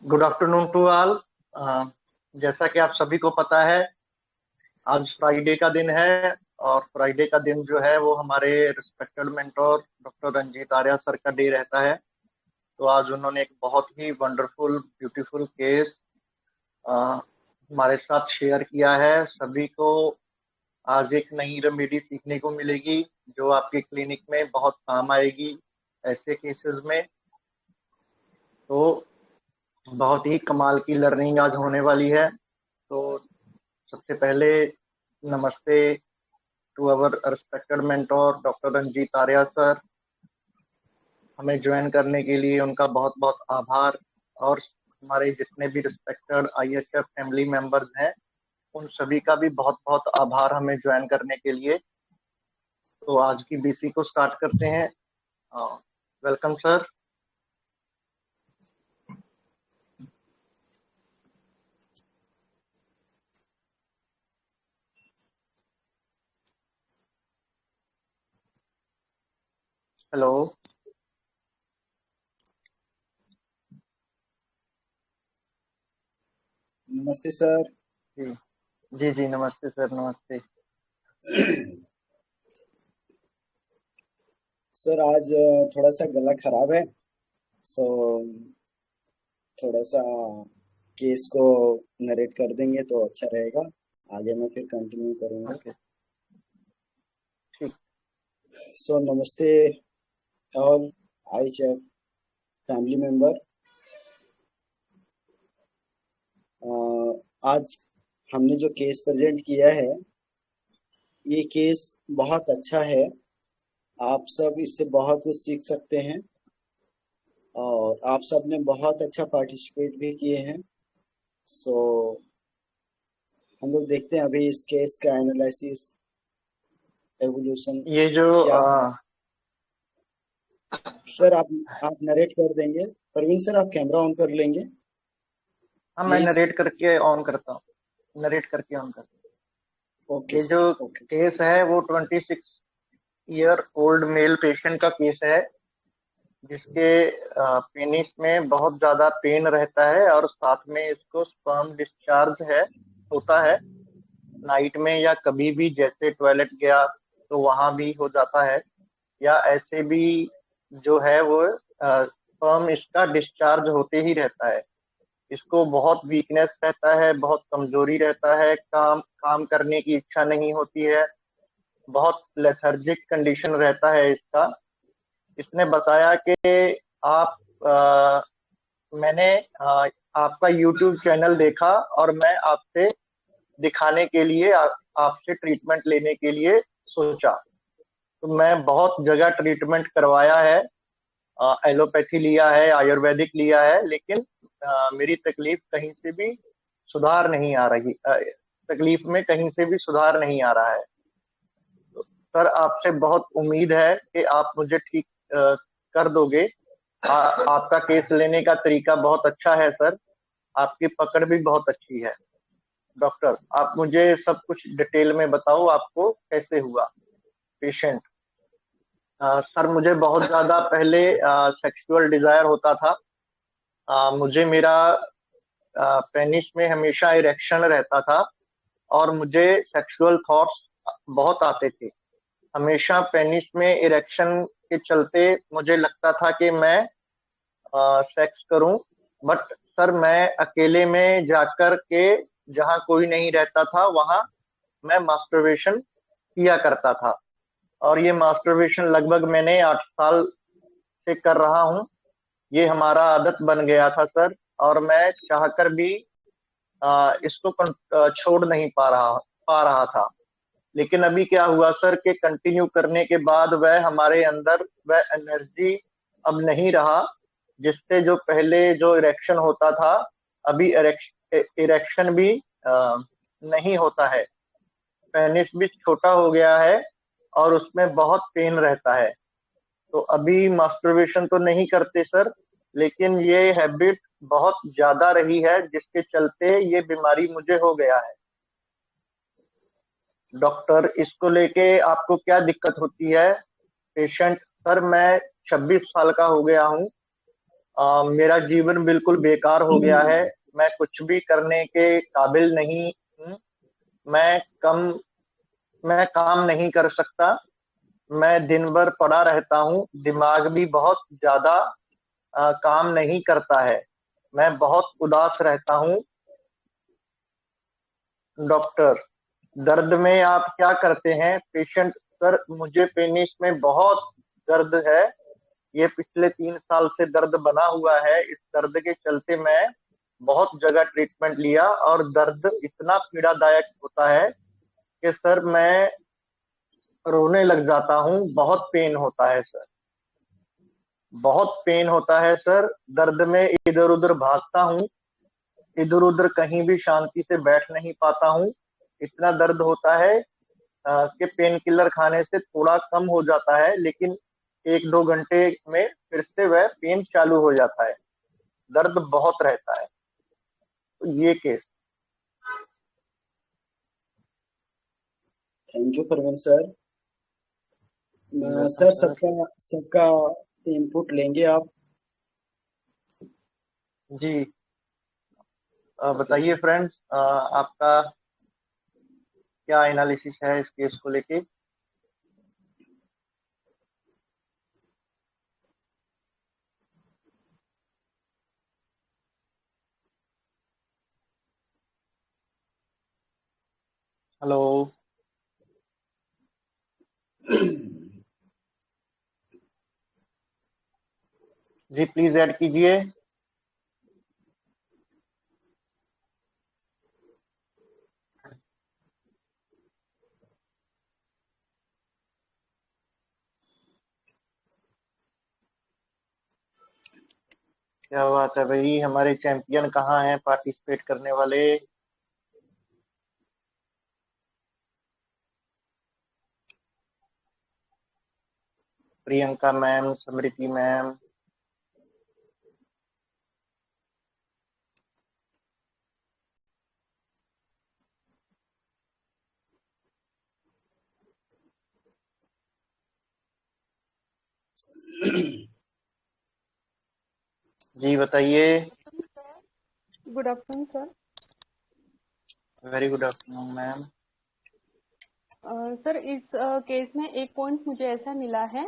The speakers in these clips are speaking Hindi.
Good afternoon to all. जैसा कि आप सभी को पता है, आज फ्राइडे का दिन है। और फ्राइडे का दिन जो है वो हमारे respected mentor doctor Ranjeet Arya sir का डे रहता है। तो आज उन्होंने एक बहुत ही वंडरफुल ब्यूटीफुल केस हमारे साथ शेयर किया है। सभी को आज एक नई रेमेडी सीखने को मिलेगी जो आपके क्लिनिक में बहुत काम आएगी ऐसे केसेस में। तो बहुत ही कमाल की लर्निंग आज होने वाली है। तो सबसे पहले नमस्ते to our respected mentor doctor Ranjeet Arya sir. हमें ज्वाइन करने के लिए उनका बहुत बहुत आभार। और हमारे जितने भी रिस्पेक्टेड आईएचएफ फैमिली मेंबर्स हैं उन सभी का भी बहुत बहुत आभार हमें ज्वाइन करने के लिए। तो आज की बीसी को स्टार्ट करते हैं। Welcome sir. हेलो। नमस्ते सर। जी जी जी, नमस्ते सर, नमस्ते। सर आज थोड़ा सा गला खराब है। सो थोड़ा सा केस को नरेट कर देंगे तो अच्छा रहेगा। आगे मैं फिर कंटिन्यू करूंगा। ओके, ठीक। सो नमस्ते ऑल आई फैमिली मेंबर। आज हमने जो केस प्रेजेंट किया है ये केस बहुत अच्छा है। आप सब इससे बहुत कुछ सीख सकते हैं और आप सब ने बहुत अच्छा पार्टिसिपेट भी किए हैं। सो हम लोग देखते हैं अभी इस केस का एनालिसिस एवोल्यूशन ये जो क्या है। सर आप नरेट कर देंगे। परवीन सर आप कैमरा ऑन कर लेंगे हाँ, मैं प्लीज। नरेट करके ऑन करता हूँ, नरेट करके ऑन करता हूँ। ओके ये सर जो ओके। केस है वो 26 ईयर ओल्ड मेल पेशेंट का केस है जिसके पेनिस में बहुत ज्यादा पेन रहता है और साथ में इसको स्पर्म डिस्चार्ज है होता है नाइट में या कभी भी, जैसे टॉयलेट गया तो वहां भी हो जाता है, या ऐसे भी जो है वो स्पर्म इसका डिस्चार्ज होते ही रहता है। इसको बहुत वीकनेस रहता है, बहुत कमजोरी रहता है, काम काम करने की इच्छा नहीं होती है, बहुत लेथर्जिक कंडीशन रहता है इसका। इसने बताया कि आप मैंने आपका यूट्यूब चैनल देखा और मैं आपसे दिखाने के लिए आपसे ट्रीटमेंट लेने के लिए सोचा। तो मैं बहुत जगह ट्रीटमेंट करवाया है, एलोपैथी लिया है, आयुर्वेदिक लिया है, लेकिन मेरी तकलीफ कहीं से भी सुधार नहीं आ रही, तकलीफ में कहीं से भी सुधार नहीं आ रहा है। तो सर, आपसे बहुत उम्मीद है कि आप मुझे ठीक कर दोगे। आपका केस लेने का तरीका बहुत अच्छा है सर, आपकी पकड़ भी बहुत अच्छी है। डॉक्टर, आप मुझे सब कुछ डिटेल में बताओ, आपको कैसे हुआ पेशेंट। सर, मुझे बहुत ज्यादा पहले सेक्सुअल डिजायर होता था। मुझे मेरा पेनिस में हमेशा इरेक्शन रहता था और मुझे सेक्सुअल थॉट्स बहुत आते थे। हमेशा पेनिस में इरेक्शन के चलते मुझे लगता था कि मैं सेक्स करूं, बट सर मैं अकेले में जाकर के, जहां कोई नहीं रहता था वहां मैं मास्टरबेशन किया करता था। और ये मास्टरबेशन लगभग मैंने 8 साल से कर रहा हूँ। ये हमारा आदत बन गया था सर, और मैं चाहकर भी इसको छोड़ नहीं पा रहा था। लेकिन अभी क्या हुआ सर कि कंटिन्यू करने के बाद वह हमारे अंदर वह एनर्जी अब नहीं रहा, जिससे जो पहले जो इरेक्शन होता था, अभी इरेक्शन भी नहीं होता है। पेनिस भी छोटा हो गया है और उसमें बहुत पेन रहता है। तो अभी मास्टरबेशन तो नहीं करते सर, लेकिन ये हैबिट बहुत ज्यादा रही है जिसके चलते ये बीमारी मुझे हो गया है। डॉक्टर, इसको लेके आपको क्या दिक्कत होती है? पेशेंट, सर मैं 26 साल का हो गया हूँ मेरा जीवन बिल्कुल बेकार हो गया है। मैं कुछ भी करने के काबिल नहीं हूँ। मैं कम मैं काम नहीं कर सकता। मैं दिन भर पड़ा रहता हूँ। दिमाग भी बहुत ज्यादा काम नहीं करता है। मैं बहुत उदास रहता हूँ। डॉक्टर, दर्द में आप क्या करते हैं? पेशेंट, सर मुझे पेनिस में बहुत दर्द है। ये पिछले 3 साल से दर्द बना हुआ है। इस दर्द के चलते मैं बहुत जगह ट्रीटमेंट लिया और दर्द इतना पीड़ादायक होता है कि सर मैं रोने लग जाता हूँ। बहुत पेन होता है सर। बहुत पेन होता है सर। दर्द में इधर उधर भागता हूँ। इधर उधर कहीं भी शांति से बैठ नहीं पाता हूँ। इतना दर्द होता है कि पेन किलर खाने से थोड़ा कम हो जाता है, लेकिन 1-2 घंटे में फिर से वह पेन चालू हो जाता है। दर्द बहुत रहता है। तो ये case. Thank you Praveen sir. Welcome sir sir. सबका सबका इनपुट लेंगे आप? जी, ओके बताइए सर। फ्रेंड्स, आपका क्या एनालिसिस है इस केस को लेके? हेलो। जी प्लीज ऐड कीजिए। क्या बात है भाई, हमारे चैंपियन कहाँ हैं पार्टिसिपेट करने वाले? प्रियंका मैम, स्मृति मैम। जी बताइए। Good afternoon sir. Very good afternoon ma'am. Sir इस केस में एक पॉइंट मुझे ऐसा मिला है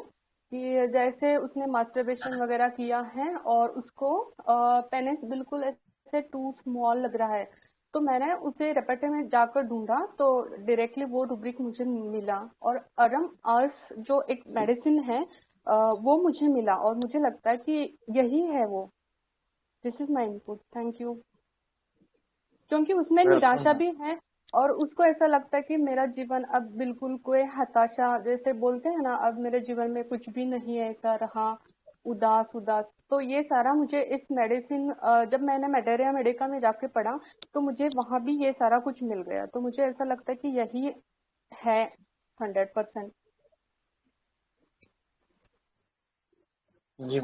कि जैसे उसने मास्टरबेशन वगैरह किया है और उसको पेनिस बिल्कुल ऐसे टू स्मॉल लग रहा है। तो मैंने उसे रेपर्टरी में जाकर ढूंढा तो डायरेक्टली वो रूब्रिक मुझे मिला और अरम आर्स जो एक मेडिसिन है वो मुझे मिला और मुझे लगता है कि यही है वो। This is my input. Thank you. क्योंकि उसमें वेलकम निराशा मैम। भी है और उसको ऐसा लगता है कि मेरा जीवन अब बिल्कुल कोई हताशा जैसे बोलते हैं ना, अब मेरे जीवन में कुछ भी नहीं है ऐसा रहा, उदास उदास। तो ये सारा मुझे इस मेडिसिन जब मैंने मेटेरिया मेडिका में जाके पढ़ा तो मुझे वहां भी ये सारा कुछ मिल गया। तो मुझे ऐसा लगता है कि यही है 100%। जी।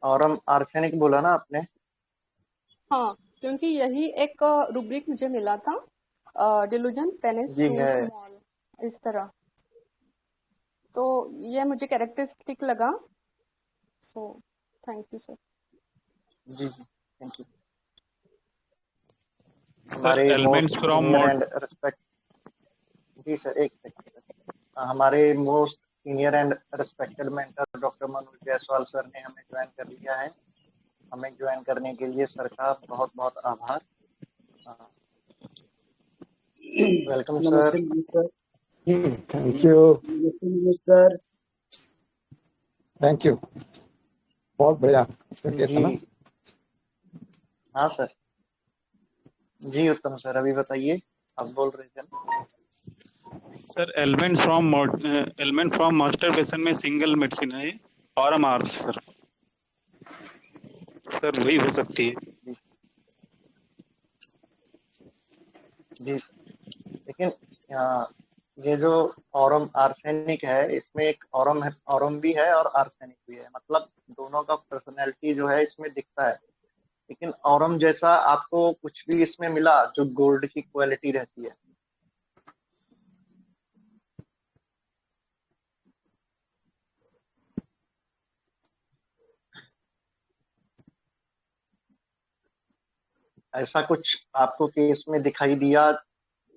और हम आर्सेनिक बोला ना आपने? हाँ, क्योंकि यही एक रूब्रिक मुझे मिला था, डिलूजन पेनिस जी टू है। स्मॉल इस तरह। तो ये मुझे कैरेक्टरिस्टिक लगा। So thank you sir. जी जी, थैंक यू। सर हमारे most elements from senior mod and respect. जी सर, एक सेकंड। हमारे most senior and respected mentor doctor Manoj Jaiswal sir ने हमें ज्वाइन कर लिया है। हमें ज्वाइन करने के लिए सर का बहुत बहुत आभार। वेलकम नमस्ते sir. Manoj sir. Thank you. नमस्ते मनोज सर। Thank you. बहुत बढ़िया इसका केस है जी ना। हाँ सर। जी उत्तम सर, अभी बताइए, आप बोल रहे थे ना? सर एलिमेंट फ्रॉम मास्टरबेशन में सिंगल मेडिसिन है और एम आर सर। सर वही हो सकती है। जी जी सर। लेकिन ये जो ऑरम आर्सेनिक है, इसमें एक ऑरम है, ऑरम भी है और आर्सेनिक भी है। मतलब दोनों का पर्सनैलिटी जो है इसमें दिखता है। लेकिन ऑरम जैसा आपको कुछ भी इसमें मिला जो गोल्ड की क्वालिटी रहती है? ऐसा कुछ आपको केस में दिखाई दिया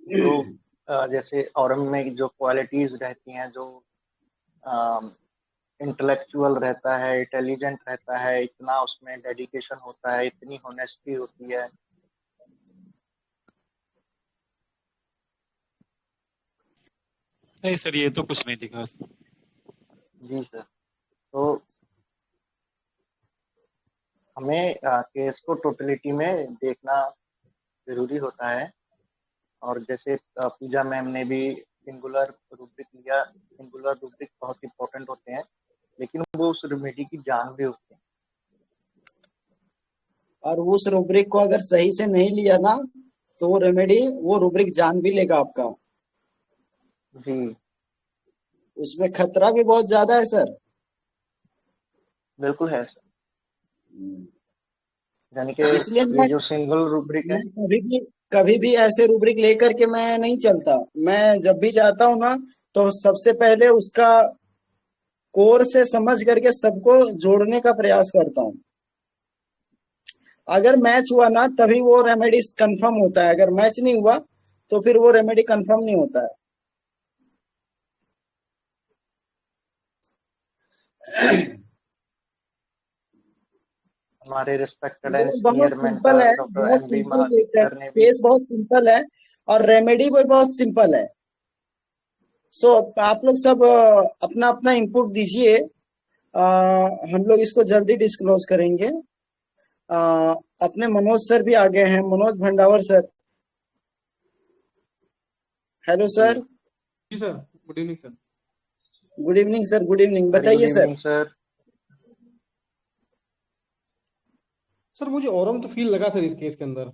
जो जैसे ऑरम में जो क्वालिटीज रहती हैं, जो इंटेलेक्चुअल रहता है, इंटेलिजेंट रहता है, इतना उसमें डेडिकेशन होता है, इतनी होनेस्टी होती है। नहीं सर, ये तो कुछ नहीं दिखा उसमें। जी सर। तो हमें केस को टोटलिटी में देखना जरूरी होता है। और जैसे पूजा मैम ने भी सिंगुलर रूब्रिक लिया, सिंगुलर रूब्रिक बहुत इंपॉर्टेंट होते हैं, लेकिन वो उस रेमेडी की जान भी होते हैं। और उस रूब्रिक को अगर सही से नहीं लिया ना, तो वो रेमेडी, वो रूब्रिक जान भी लेगा आपका। जी उसमें खतरा भी बहुत ज्यादा है सर। बिल्कुल है सर। यानी कि इसलिए ये जो सिंगल रूब्रिक है। मैं कभी भी ऐसे रूब्रिक लेकर के मैं नहीं चलता। मैं जब भी जाता हूँ ना, तो सबसे पहले उसका कोर से समझ करके सबको जोड़ने का प्रयास करता हूँ। अगर मैच हुआ ना, तभी वो रेमेडी कंफर्म होता है। अगर मैच नहीं हुआ तो फिर वो रेमेडी कंफर्म नहीं होता है। हमारे रिस्पेक्टेड एंड बहुत सीनियर सिंपल मेंटर है, डॉक्टर बहुत एम बी सिंपल केस है। महालिक ने भी। केस बहुत सिंपल है और रेमेडी भी बहुत सिंपल है। सो आप लोग सब अपना अपना इनपुट दीजिए। हम लोग इसको जल्दी डिस्क्लोज करेंगे। अ, अपने मनोज सर भी आ गए हैं, मनोज भंडावर सर। हेलो जी सर। जी sir, good evening sir. Good evening sir, good evening. Very good बताइए सर। Evening sir. सर मुझे औरम तो फील लगा सर इस केस के अंदर।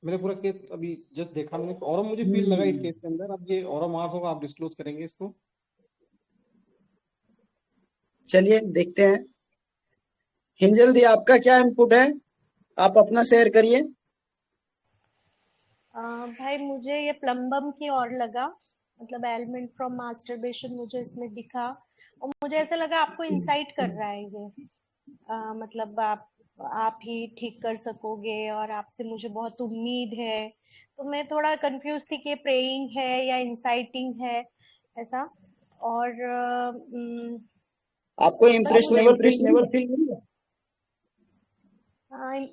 मैंने पूरा केस अभी जस्ट देखा, मैंने औरम मुझे फील लगा इस केस के अंदर। अब ये औरम आर्स होगा, आप डिस्क्लोज करेंगे इसको? चलिए देखते हैं। हिंजल दी, आपका क्या इनपुट है? आप अपना शेयर करिए। भाई मुझे ये प्लम्बम की ओर लगा, मतलब एलिमेंट फ्रॉम मास्टरबेशन मुझे इसमें दिखा। और मुझे ऐसा लगा आपको इंसाइट कर रहा है ये। मतलब आप ही ठीक कर सकोगे और आपसे मुझे बहुत उम्मीद है। तो मैं थोड़ा कंफ्यूज थी कि प्रेइंग है या इंसाइटिंग है, ऐसा। और आपको आपको इम्प्रेशनेबल इम्प्रेशनेबल फील नहीं है?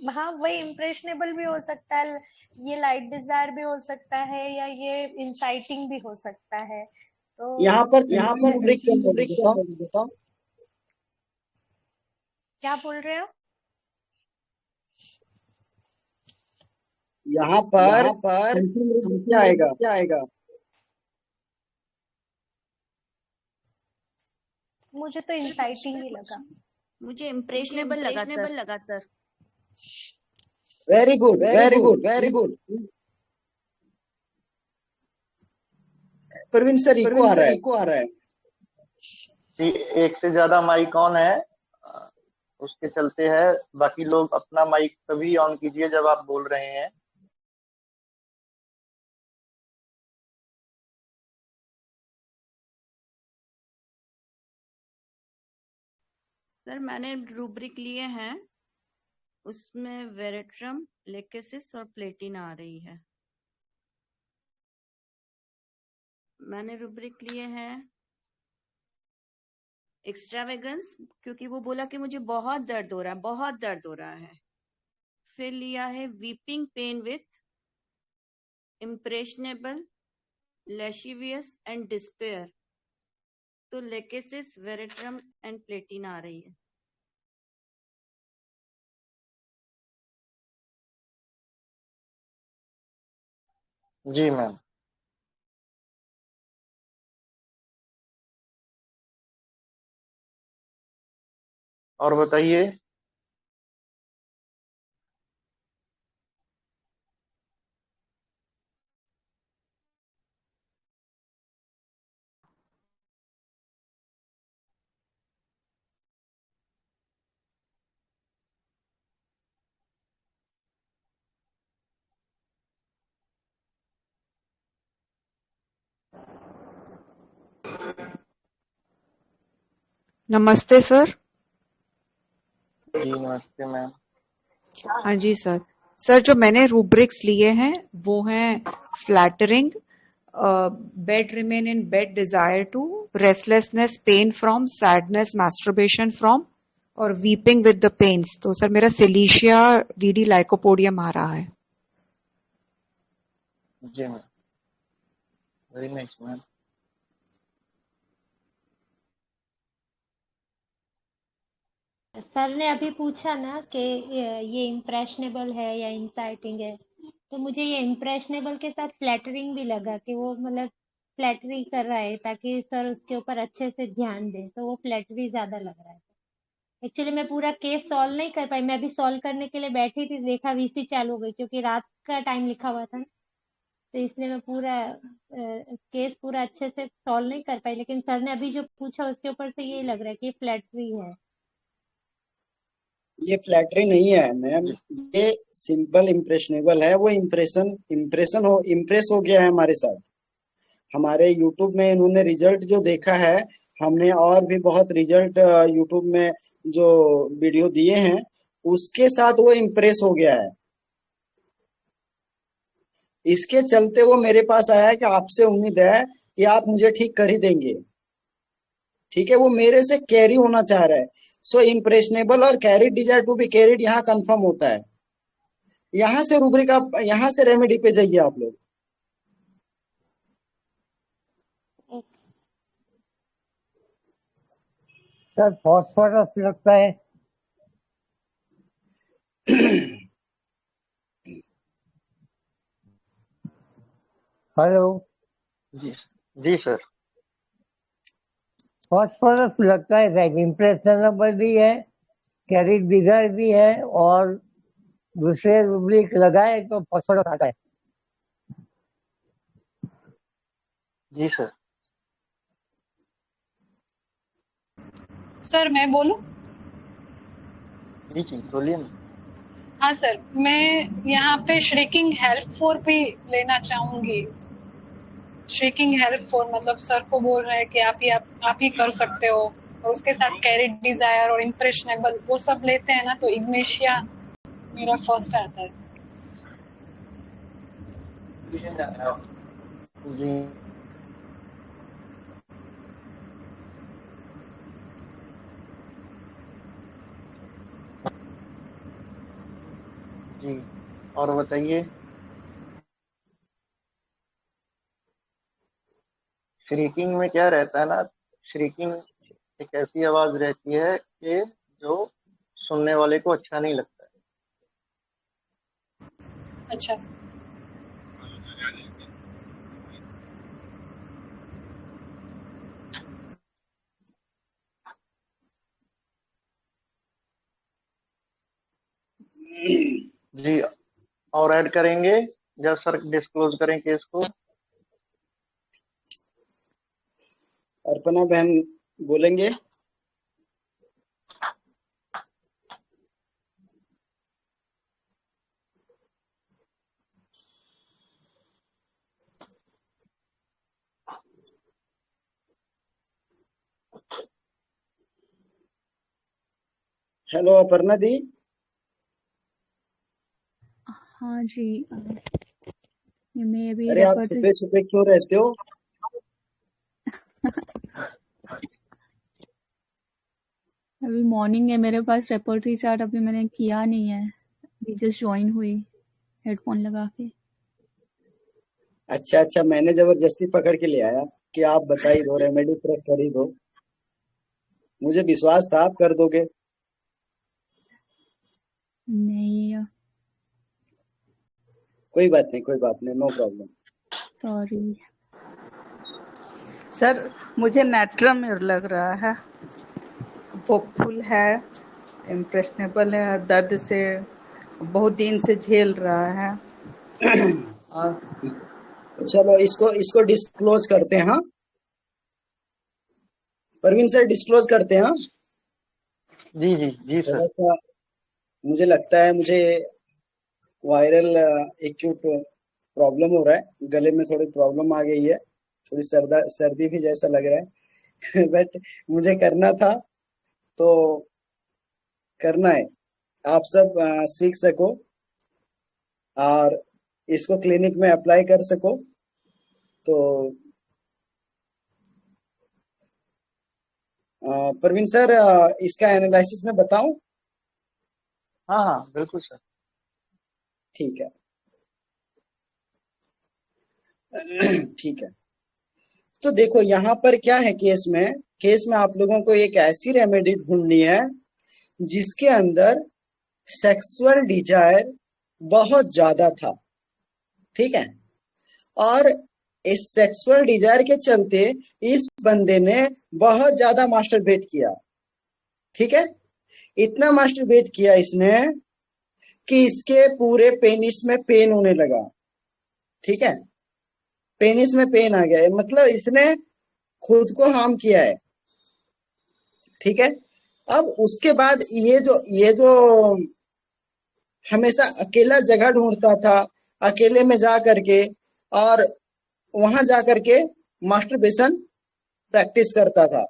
हाँ, वही इम्प्रेशनेबल भी हो सकता है, ये लाइट डिजायर भी हो सकता है, या ये इंसाइटिंग भी हो सकता है। तो यहाँ यहाँ पर पर रूब्रिक क्या रूब्रिक क्या बताओ। है बताओ। क्या बोल रहे हो? यहाँ पर यहाँ पर कंफर्म रूब्रिक क्या कंफर्म आएगा? रूब्रिक क्या आएगा? मुझे तो इंसाइटिंग ही लगा। मुझे मुझे इम्प्रेशनेबल लगा सर। इम्प्रेशनेबल लगा sir. Very good, very very good, good. Very good. Praveen sir, echo Praveen आ रहा सर, है। इको आ रहा है। जी, एक से ज्यादा माइक ऑन है, उसके चलते है। बाकी लोग अपना माइक तभी ऑन कीजिए जब आप बोल रहे हैं। सर मैंने रूब्रिक लिए हैं, उसमें वेरेट्रम, लेकेसिस और प्लेटिन आ रही है। मैंने रूब्रिक लिए हैं एक्स्ट्रावेगंस, क्योंकि वो बोला कि मुझे बहुत दर्द हो रहा है, बहुत दर्द हो रहा है। फिर लिया है weeping pain with impressionable, lascivious and despair. तो लेकेसिस, वेरेट्रम एंड प्लेटिन आ रही है। जी मैम। और बताइए। नमस्ते सर। जी नमस्ते मैम। हाँ जी सर। सर जो मैंने रूब्रिक्स लिए हैं वो हैं flattering, bed remain in bed, desire to, restlessness, pain from, sadness, masturbation from और वीपिंग विद द पेन्स। तो सर मेरा सिलीशिया डीडी लाइकोपोडियम आ रहा है। जी ma'am, very nice ma'am. Sir ने अभी पूछा ना कि ये इम्प्रेशनेबल है या इंसाइटिंग है, तो मुझे ये इम्प्रेशनेबल के साथ फ्लैटरिंग भी लगा कि वो मतलब फ्लैटरी कर रहा है ताकि सर उसके ऊपर अच्छे से ध्यान दे, तो वो फ्लैटरी ज्यादा लग रहा है। एक्चुअली मैं पूरा केस सॉल्व नहीं कर पाई, मैं अभी सॉल्व करने के लिए बैठी थी, देखा वीसी चालू हो गई क्योंकि रात का टाइम लिखा हुआ था ना, तो इसलिए मैं पूरा केस पूरा अच्छे से सॉल्व नहीं कर पाई। लेकिन सर ने अभी जो पूछा उसके ऊपर से ये लग रहा है कि फ्लैटरी है। ये फ्लैटरी नहीं है मैम, ये सिंपल इम्प्रेशनेबल है। वो इम्प्रेस हो गया है हमारे साथ। हमारे यूट्यूब में इन्होंने रिजल्ट जो देखा है, हमने और भी बहुत रिजल्ट यूट्यूब में जो वीडियो दिए हैं उसके साथ वो इम्प्रेस हो गया है। इसके चलते वो मेरे पास आया है कि आपसे उम्मीद है कि आप मुझे ठीक कर ही देंगे। ठीक है, वो मेरे से कैरी होना चाह रहा है। सो इम्प्रेशनेबल और carried, desire to be carried यहाँ कंफर्म होता है। यहाँ से रूब्रिक आप, यहाँ से रेमेडी पे जाइए आप लोग। सर फॉस्फोरस लगता है। हेलो। जी जी सर। फॉस्फोरस लगता है, राइट। इम्प्रेशनेबल भी है, कैरिड डिजायर भी है, और दूसरे रूब्रिक लगाए तो फॉस्फोरस आता है। जी सर। सर मैं बोलूं? जी जी बोलिए ना। हाँ सर, मैं यहाँ पे श्रिकिंग हेल्प फॉर भी लेना चाहूंगी। श्रिकिंग हेल्प फॉर मतलब सर को बोल रहे हैं कि आप ही कर सकते हो, और उसके साथ कैरिड डिजायर और इम्प्रेशनेबल वो सब लेते हैं ना, तो इग्नेशिया मेरा फर्स्ट आता है। जी जी, और बताइए। श्रीकिंग में क्या रहता है ना, श्रीकिंग एक ऐसी आवाज रहती है कि जो सुनने वाले को अच्छा नहीं लगता है। अच्छा सर। जी, और ऐड करेंगे जब सर डिस्क्लोज करें केस को। अर्पणा बहन बोलेंगे। हेलो अपर्णा दी। हाँ जी। मैं अभी अरे आप छुपे छुपे क्यों रहते हो? अभी मॉर्निंग है मेरे पास, रेपर्टरी चार्ट अभी मैंने किया नहीं है, अभी जस्ट ज्वाइन हुई हेडफोन लगा के। अच्छा अच्छा, मैंने जबरदस्ती पकड़ के ले आया कि आप बता ही दो, रेमेडी प्रेस कर ही दो। मुझे विश्वास था आप कर दोगे। नहीं, कोई बात नहीं, कोई बात नहीं, नो प्रॉब्लम। Sorry sir. मुझे नेट्रम लग रहा है, होपफुल है, इम्प्रेशनेबल है, दर्द से बहुत दिन से झेल रहा है। और चलो इसको डिस्क्लोज करते हैं। हाँ परवीन सर, डिस्क्लोज करते हैं। हाँ जी जी जी सर। थोड़ा सा मुझे लगता है मुझे वायरल एक्यूट प्रॉब्लम हो रहा है, गले में थोड़ी प्रॉब्लम आ गई है, थोड़ी सर्दी भी जैसा लग रहा है। बट मुझे करना था तो करना है। आप सब सीख सको और इसको क्लिनिक में अप्लाई कर सको। तो प्रवीण सर, इसका एनालिसिस में बताऊं? हाँ हाँ बिल्कुल सर। ठीक है। ठीक है, तो देखो यहाँ पर क्या है। केस में आप लोगों को एक ऐसी रेमेडी ढूंढनी है जिसके अंदर सेक्सुअल डिजायर बहुत ज्यादा था। ठीक है, और इस सेक्सुअल डिजायर के चलते इस बंदे ने बहुत ज्यादा मास्टरबेट किया। ठीक है, इतना मास्टरबेट किया इसने कि इसके पूरे पेनिस में पेन होने लगा। ठीक है, पेनिस में पेन आ गया है, मतलब इसने खुद को हार्म किया है। ठीक है, अब उसके बाद ये जो हमेशा अकेला जगह ढूंढता था, अकेले में जा करके और वहां जा करके मास्टरबेशन प्रैक्टिस करता था।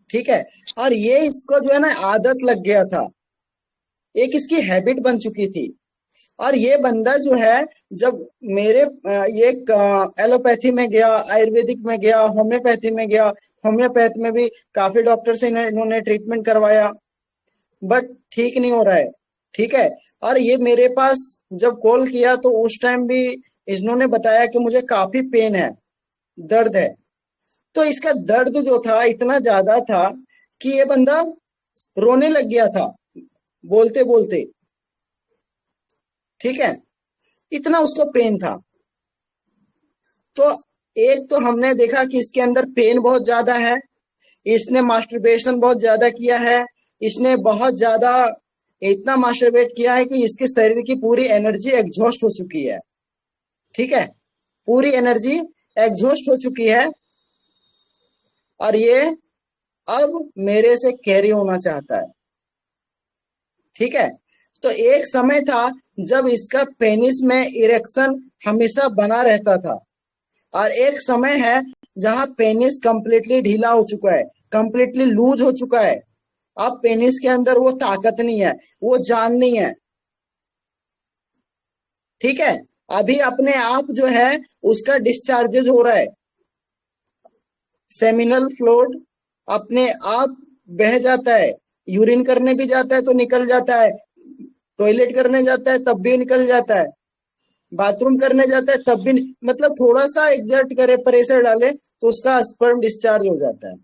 ठीक है, और ये इसको जो है ना आदत लग गया था, एक इसकी हैबिट बन चुकी थी। और ये बंदा जो है जब मेरे ये एलोपैथी में गया, आयुर्वेदिक में गया, होम्योपैथी में गया, होम्योपैथ में भी काफी डॉक्टर से इन्होंने ट्रीटमेंट करवाया, बट ठीक नहीं हो रहा है। ठीक है, और ये मेरे पास जब कॉल किया तो उस टाइम भी इन्होंने बताया कि मुझे काफी पेन है, दर्द है। तो इसका दर्द जो था इतना ज्यादा था कि ये बंदा रोने लग गया था बोलते बोलते। ठीक है, इतना उसको पेन था। तो एक तो हमने देखा कि इसके अंदर पेन बहुत ज्यादा है, इसने मास्टरबेशन बहुत ज्यादा किया है, इसने बहुत ज्यादा इतना मास्टरबेट किया है कि इसके शरीर की पूरी एनर्जी एग्जॉस्ट हो चुकी है। ठीक है, पूरी एनर्जी एग्जॉस्ट हो चुकी है और ये अब मेरे से कैरी होना चाहता है। ठीक है, तो एक समय था जब इसका पेनिस में इरेक्शन हमेशा बना रहता था, और एक समय है जहां पेनिस कंप्लीटली ढीला हो चुका है, कंप्लीटली लूज हो चुका है। अब पेनिस के अंदर वो ताकत नहीं है, वो जान नहीं है। ठीक है, अभी अपने आप जो है उसका डिस्चार्जेज हो रहा है, सेमिनल फ्लूइड अपने आप बह जाता है, यूरिन करने भी जाता है तो निकल जाता है, टॉयलेट करने जाता है तब भी निकल जाता है, बाथरूम करने जाता है तब भी मतलब थोड़ा सा एग्जर्ट करे, प्रेशर डाले तो उसका स्पर्म डिस्चार्ज हो जाता है।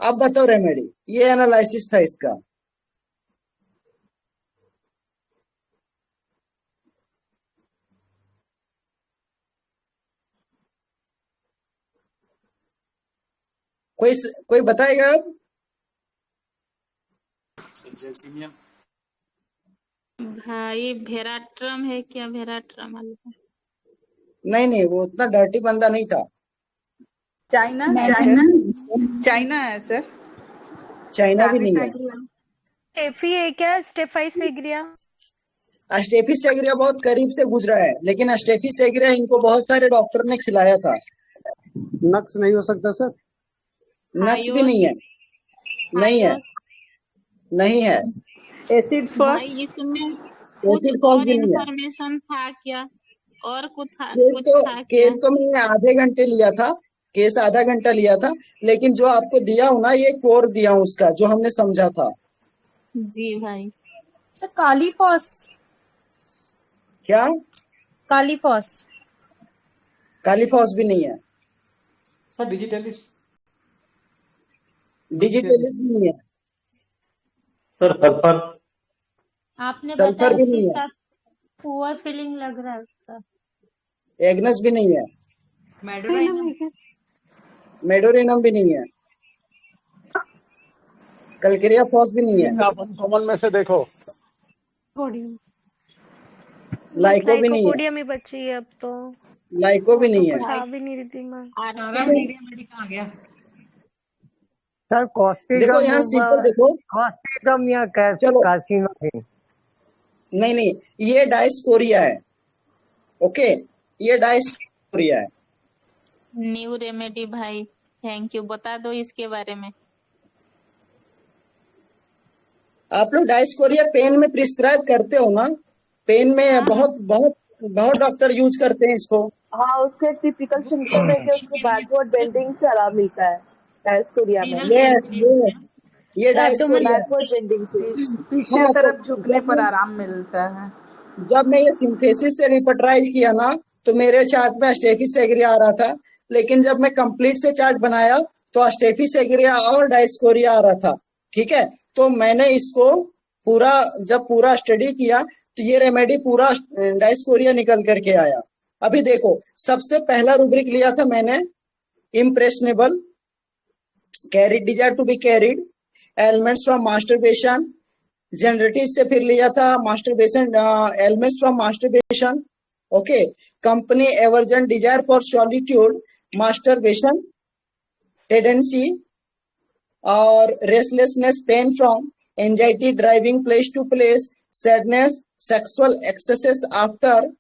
अब बताओ रेमेडी, ये एनालिसिस था इसका। कोई बताएगा अब? भाई भेराट्रम है क्या? भेराट्रम वाला? नहीं, वो उतना डर्टी बंदा नहीं था। चाइना है चाइना चाइना है सर। चाइना भी नहीं है। स्टेफी है क्या? स्टेफाइसेग्रिया? अस्टेफिस बहुत करीब से गुजरा है, लेकिन अस्टेफिस इनको बहुत सारे डॉक्टर ने खिलाया था। नक्स नहीं हो सकता सर? नक्स भी नहीं है, नहीं है, नहीं है। एसिड भाई फॉस? इसमें कुछ एसिड फॉस और भी नहीं है। इंफॉर्मेशन था क्या? और कुछ था केस क्या? तो मैंने आधे घंटे लिया था, केस आधा घंटा लिया था, लेकिन जो आपको दिया हूं ना ये कोर दिया हूं उसका, जो हमने समझा था। जी भाई। Sir kali phos? क्या? Kali phos? काली फॉस भी नहीं है। Sir digitalis? डिजिटलिस भी नहीं है। Sir sulphur? आपने सल्फर बताया भी उसके नहीं है। साथ पुअर फीलिंग लग रहा है उसका। एग्नस भी नहीं है। मेडोराइनम? मेडोरिनम भी नहीं है। कलकेरिया फॉस भी नहीं है। आप कॉमन में से देखो। लाइको भी नहीं है। साइकोपोडियम ही बची है अब तो। लाइको भी और तो नहीं है। कुछ आ भी नहीं रही दिमाग। सारा मेडी कहाँ गया? सर देखो कॉस्टिकम, यहाँ सिंपल देखो। कॉस्टिकम या चलो, कार्सिनोसिन? नहीं, ये डायस्कोरिया है। ओके, ये डायस्कोरिया है। न्यू रेमेडी भाई, थैंक यू। बता दो इसके बारे में। आप लोग डायस्कोरिया पेन में प्रिस्क्राइब करते हो ना? पेन में बहुत बहुत बहुत डॉक्टर यूज करते हैं इसको। हाँ, उसके टिपिकल सिम्टम है कि उसको बैकवर्ड बेंडिंग से आराम मिलता है डायस्कोरिया में। ये डायस्कोरिया बैकवर्ड बेंडिंग से पीछे हाँ, तरफ झुकने पर आराम मिलता है। जब मैं ये सिंथेसिस से रिपर्टराइज किया ना, तो मेरे चार्ट में स्टेफिस एग्रिया आ रहा था, लेकिन जब मैं कंप्लीट से चार्ट बनाया तो स्टेफिस एग्रिया और डायस्कोरिया आ रहा था। ठीक है, तो मैंने इसको जब पूरा स्टडी किया तो ये रेमेडी पूरा डायस्कोरिया निकल करके आया। अभी देखो, सबसे पहला रूब्रिक लिया था मैंने impressionable, carried, desire to be carried, elements from masturbation, generative से फिर लिया था masturbation, elements from masturbation. Okay, company aversion, desire for solitude, masturbation, tendency और restlessness, pain from anxiety driving place to place, sadness, sexual excesses after,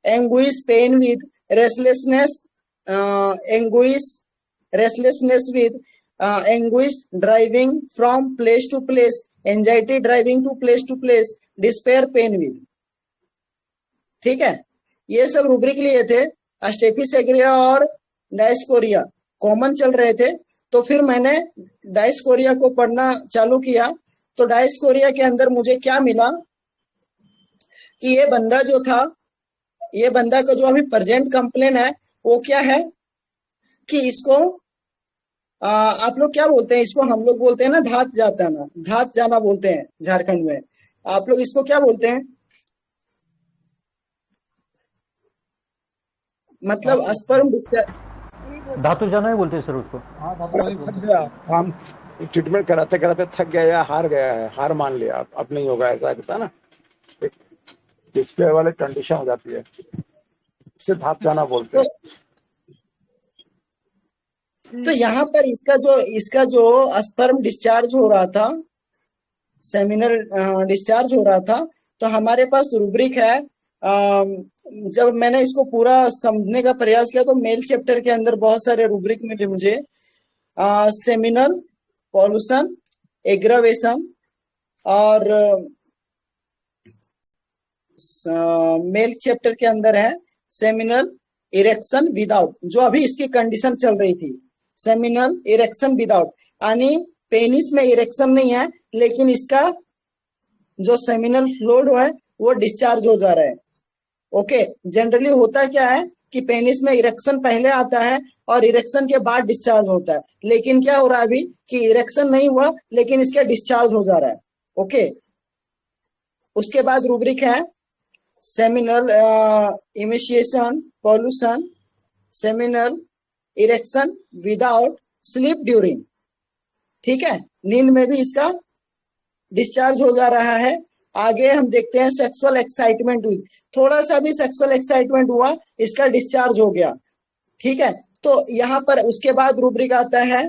anguish, pain with restlessness, restlessness with anguish, driving from place to place, anxiety driving to place, despair, pain with। ठीक है, ये सब रूब्रिक लिए थे। स्टेफिस एग्रिया और डायस्कोरिया कॉमन चल रहे थे, तो फिर मैंने डायस्कोरिया को पढ़ना चालू किया। तो डायस्कोरिया के अंदर मुझे क्या मिला कि ये बंदा जो था, ये बंदा का जो अभी प्रेजेंट कंप्लेन है वो क्या है कि इसको आप लोग क्या बोलते हैं इसको? हम लोग बोलते हैं ना धात जाना बोलते हैं झारखंड में। आप लोग इसको क्या बोलते हैं? मतलब स्पर्म धातु जाना ही बोलते हैं सर उसको। थक गया, हम ट्रीटमेंट कराते कराते थक गया या हार गया है, हार मान लिया, अब नहीं होगा, ऐसा कहता ना, डिस्प्ले वाले कंडीशन हो जाती है, इसे धाप जाना बोलते हैं। तो यहाँ पर इसका जो स्पर्म डिस्चार्ज हो रहा था, सेमिनल डिस्चार्ज हो रहा था, तो हमारे पास रूब्रिक है। जब मैंने इसको पूरा समझने का प्रयास किया तो मेल चैप्टर के अंदर बहुत सारे रूब्रिक मिले मुझे। सेमिनल, पॉल्यूशन, एग्रावेशन और मेल चैप्टर के अंदर है सेमिनल इरेक्शन विदाउट, जो अभी इसकी कंडीशन चल रही थी, सेमिनल इरेक्शन विदाउट, यानी पेनिस में इरेक्शन नहीं है लेकिन इसका जो सेमिनल फ्लूइड है वो डिस्चार्ज हो जा रहा है। ओके, जनरली होता क्या है कि पेनिस में इरेक्शन पहले आता है और इरेक्शन के बाद डिस्चार्ज होता है, लेकिन क्या हो रहा है अभी कि इरेक्शन नहीं हुआ लेकिन इसका डिस्चार्ज हो जा रहा है। ओके, उसके बाद रूब्रिक है seminal initiation, pollution, seminal erection without, sleep during. ठीक है, नींद में भी इसका डिस्चार्ज हो जा रहा है। आगे हम देखते हैं सेक्सुअल एक्साइटमेंट हुई, थोड़ा सा भी सेक्सुअल एक्साइटमेंट हुआ इसका डिस्चार्ज हो गया। ठीक है, तो यहाँ पर उसके बाद रूब्रिक आता है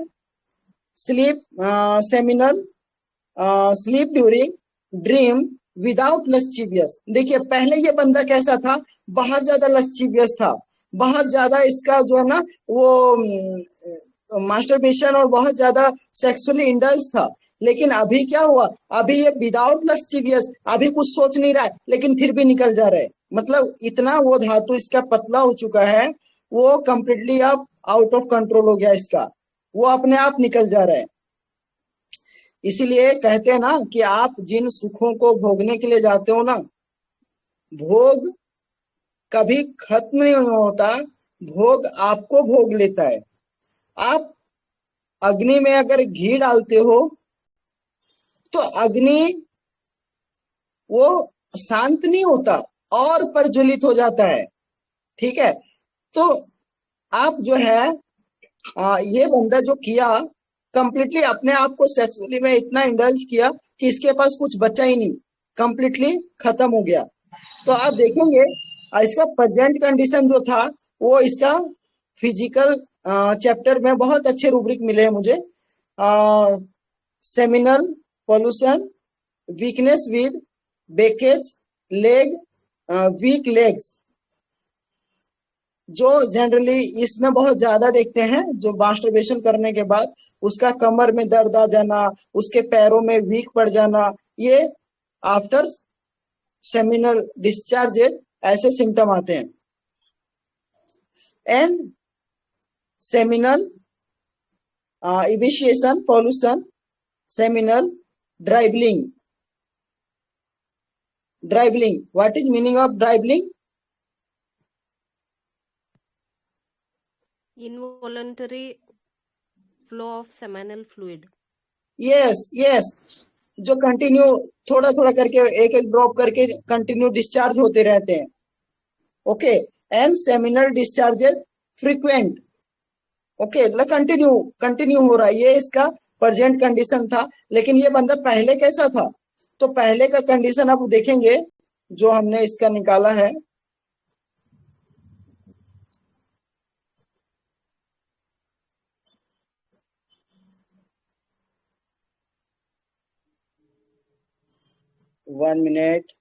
sleep, seminal sleep during dream without lascivious. देखिए पहले ये बंदा कैसा था, बहुत ज्यादा लस्चिवियस था, बहुत ज्यादा इसका जो है ना वो मास्टरबेशन और बहुत ज्यादा सेक्सुअली इंडल्ज था। लेकिन अभी क्या हुआ, अभी ये विदाउट लस्चिवियस, अभी कुछ सोच नहीं रहा है लेकिन फिर भी निकल जा रहा है। मतलब इतना वो धातु इसका पतला हो चुका है, वो कंप्लीटली अब आउट ऑफ कंट्रोल हो गया इसका, वो अपने आप निकल जा रहा है। इसीलिए कहते हैं ना कि आप जिन सुखों को भोगने के लिए जाते हो ना, भोग कभी खत्म नहीं होता, भोग आपको भोग लेता है। आप अग्नि में अगर घी डालते हो तो अग्नि वो शांत नहीं होता और प्रज्वलित हो जाता है। ठीक है, तो आप जो है ये बंदा जो किया कंप्लीटली अपने आप को सेक्सुअली में इतना इंडल्ज किया कि इसके पास कुछ बचा ही नहीं, कंप्लीटली खत्म हो गया। तो आप देखेंगे इसका प्रेजेंट कंडीशन जो था वो इसका फिजिकल चैप्टर में बहुत अच्छे रूब्रिक मिले हैं मुझे। Seminal pollution, weakness with backache, leg, weak legs, जो जनरली इसमें बहुत ज्यादा देखते हैं, जो मास्टरबेशन करने के बाद उसका कमर में दर्द आ जाना, उसके पैरों में वीक पड़ जाना, ये आफ्टर सेमिनल डिस्चार्जेज ऐसे सिम्टम आते हैं। And seminal emission pollution, seminal dribbling. Dribbling, what is meaning of dribbling? involuntary flow of seminal fluid. Yes, जो कंटिन्यू थोड़ा थोड़ा करके एक एक ड्रॉप करके कंटिन्यू डिस्चार्ज होते रहते हैं। Okay, and seminal discharges frequent. Okay, continue हो रहा है, ये इसका प्रेजेंट कंडीशन था। लेकिन ये बंदा पहले कैसा था? तो पहले का कंडीशन आप देखेंगे जो हमने इसका निकाला है। One minute.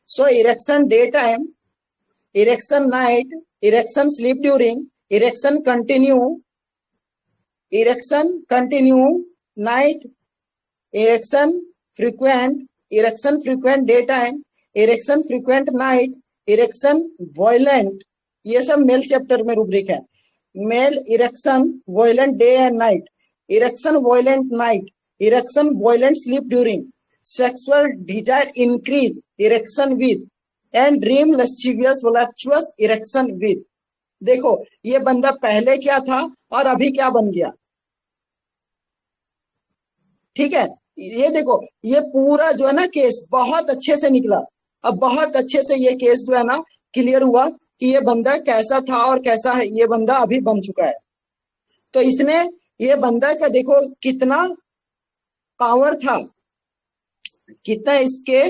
So erection daytime, erection night, erection sleep during, erection continue night, erection frequent daytime, erection frequent night, erection violent, ये सब मेल चैप्टर में रूब्रिक है। Male erection violent day and night, erection violent night, erection violent sleep during, sexual desire increase erection with, and dream lascivious voluptuous erection with. देखो ये बंदा पहले क्या था और अभी क्या बन गया। ठीक है, ये देखो ये पूरा जो है ना केस बहुत अच्छे से निकला। अब बहुत अच्छे से ये केस जो है ना क्लियर हुआ कि ये बंदा कैसा था और कैसा है ये बंदा अभी बन चुका है। तो इसने ये बंदा का देखो कितना पावर था, कितना इसके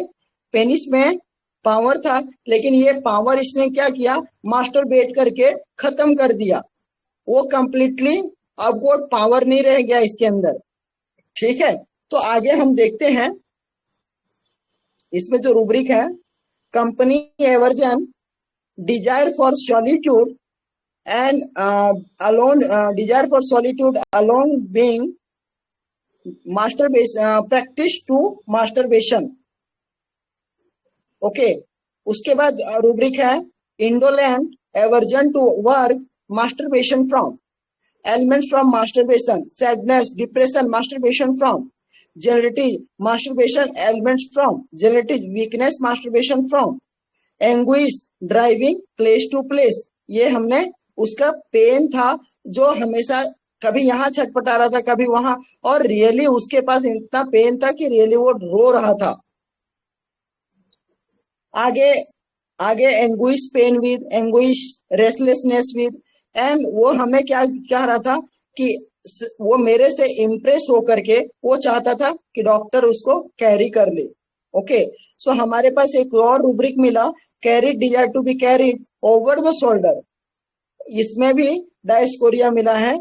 पेनिस में पावर था, लेकिन ये पावर इसने क्या किया, मास्टरबेट करके खत्म कर दिया। वो कंप्लीटली अब वो पावर नहीं रह गया इसके अंदर। ठीक है, तो आगे हम देखते हैं इसमें जो रूब्रिक है, company aversion, desire for solitude and alone, desire for solitude alone being masturbation, practice to masturbation. Okay, उसके बाद रूब्रिक है indolent aversion to work, masturbation from, elements from masturbation, sadness, depression, masturbation from, generative masturbation elements from, generative weakness masturbation from, anguish driving place to place। ये हमने उसका पेन था जो हमेशा कभी यहाँ छटपटा रहा था कभी वहां, और रियली उसके पास इतना पेन था कि रियली वो रो रहा था। आगे anguish pain with, anguish restlessness with, and वो हमें क्या कह रहा था कि वो मेरे से इम्प्रेस होकर के वो चाहता था कि डॉक्टर उसको कैरी कर ले। ओके, सो हमारे पास एक और रूब्रिक मिला, carry desire to be carried over the shoulder. इसमें भी डायस्कोरिया मिला है।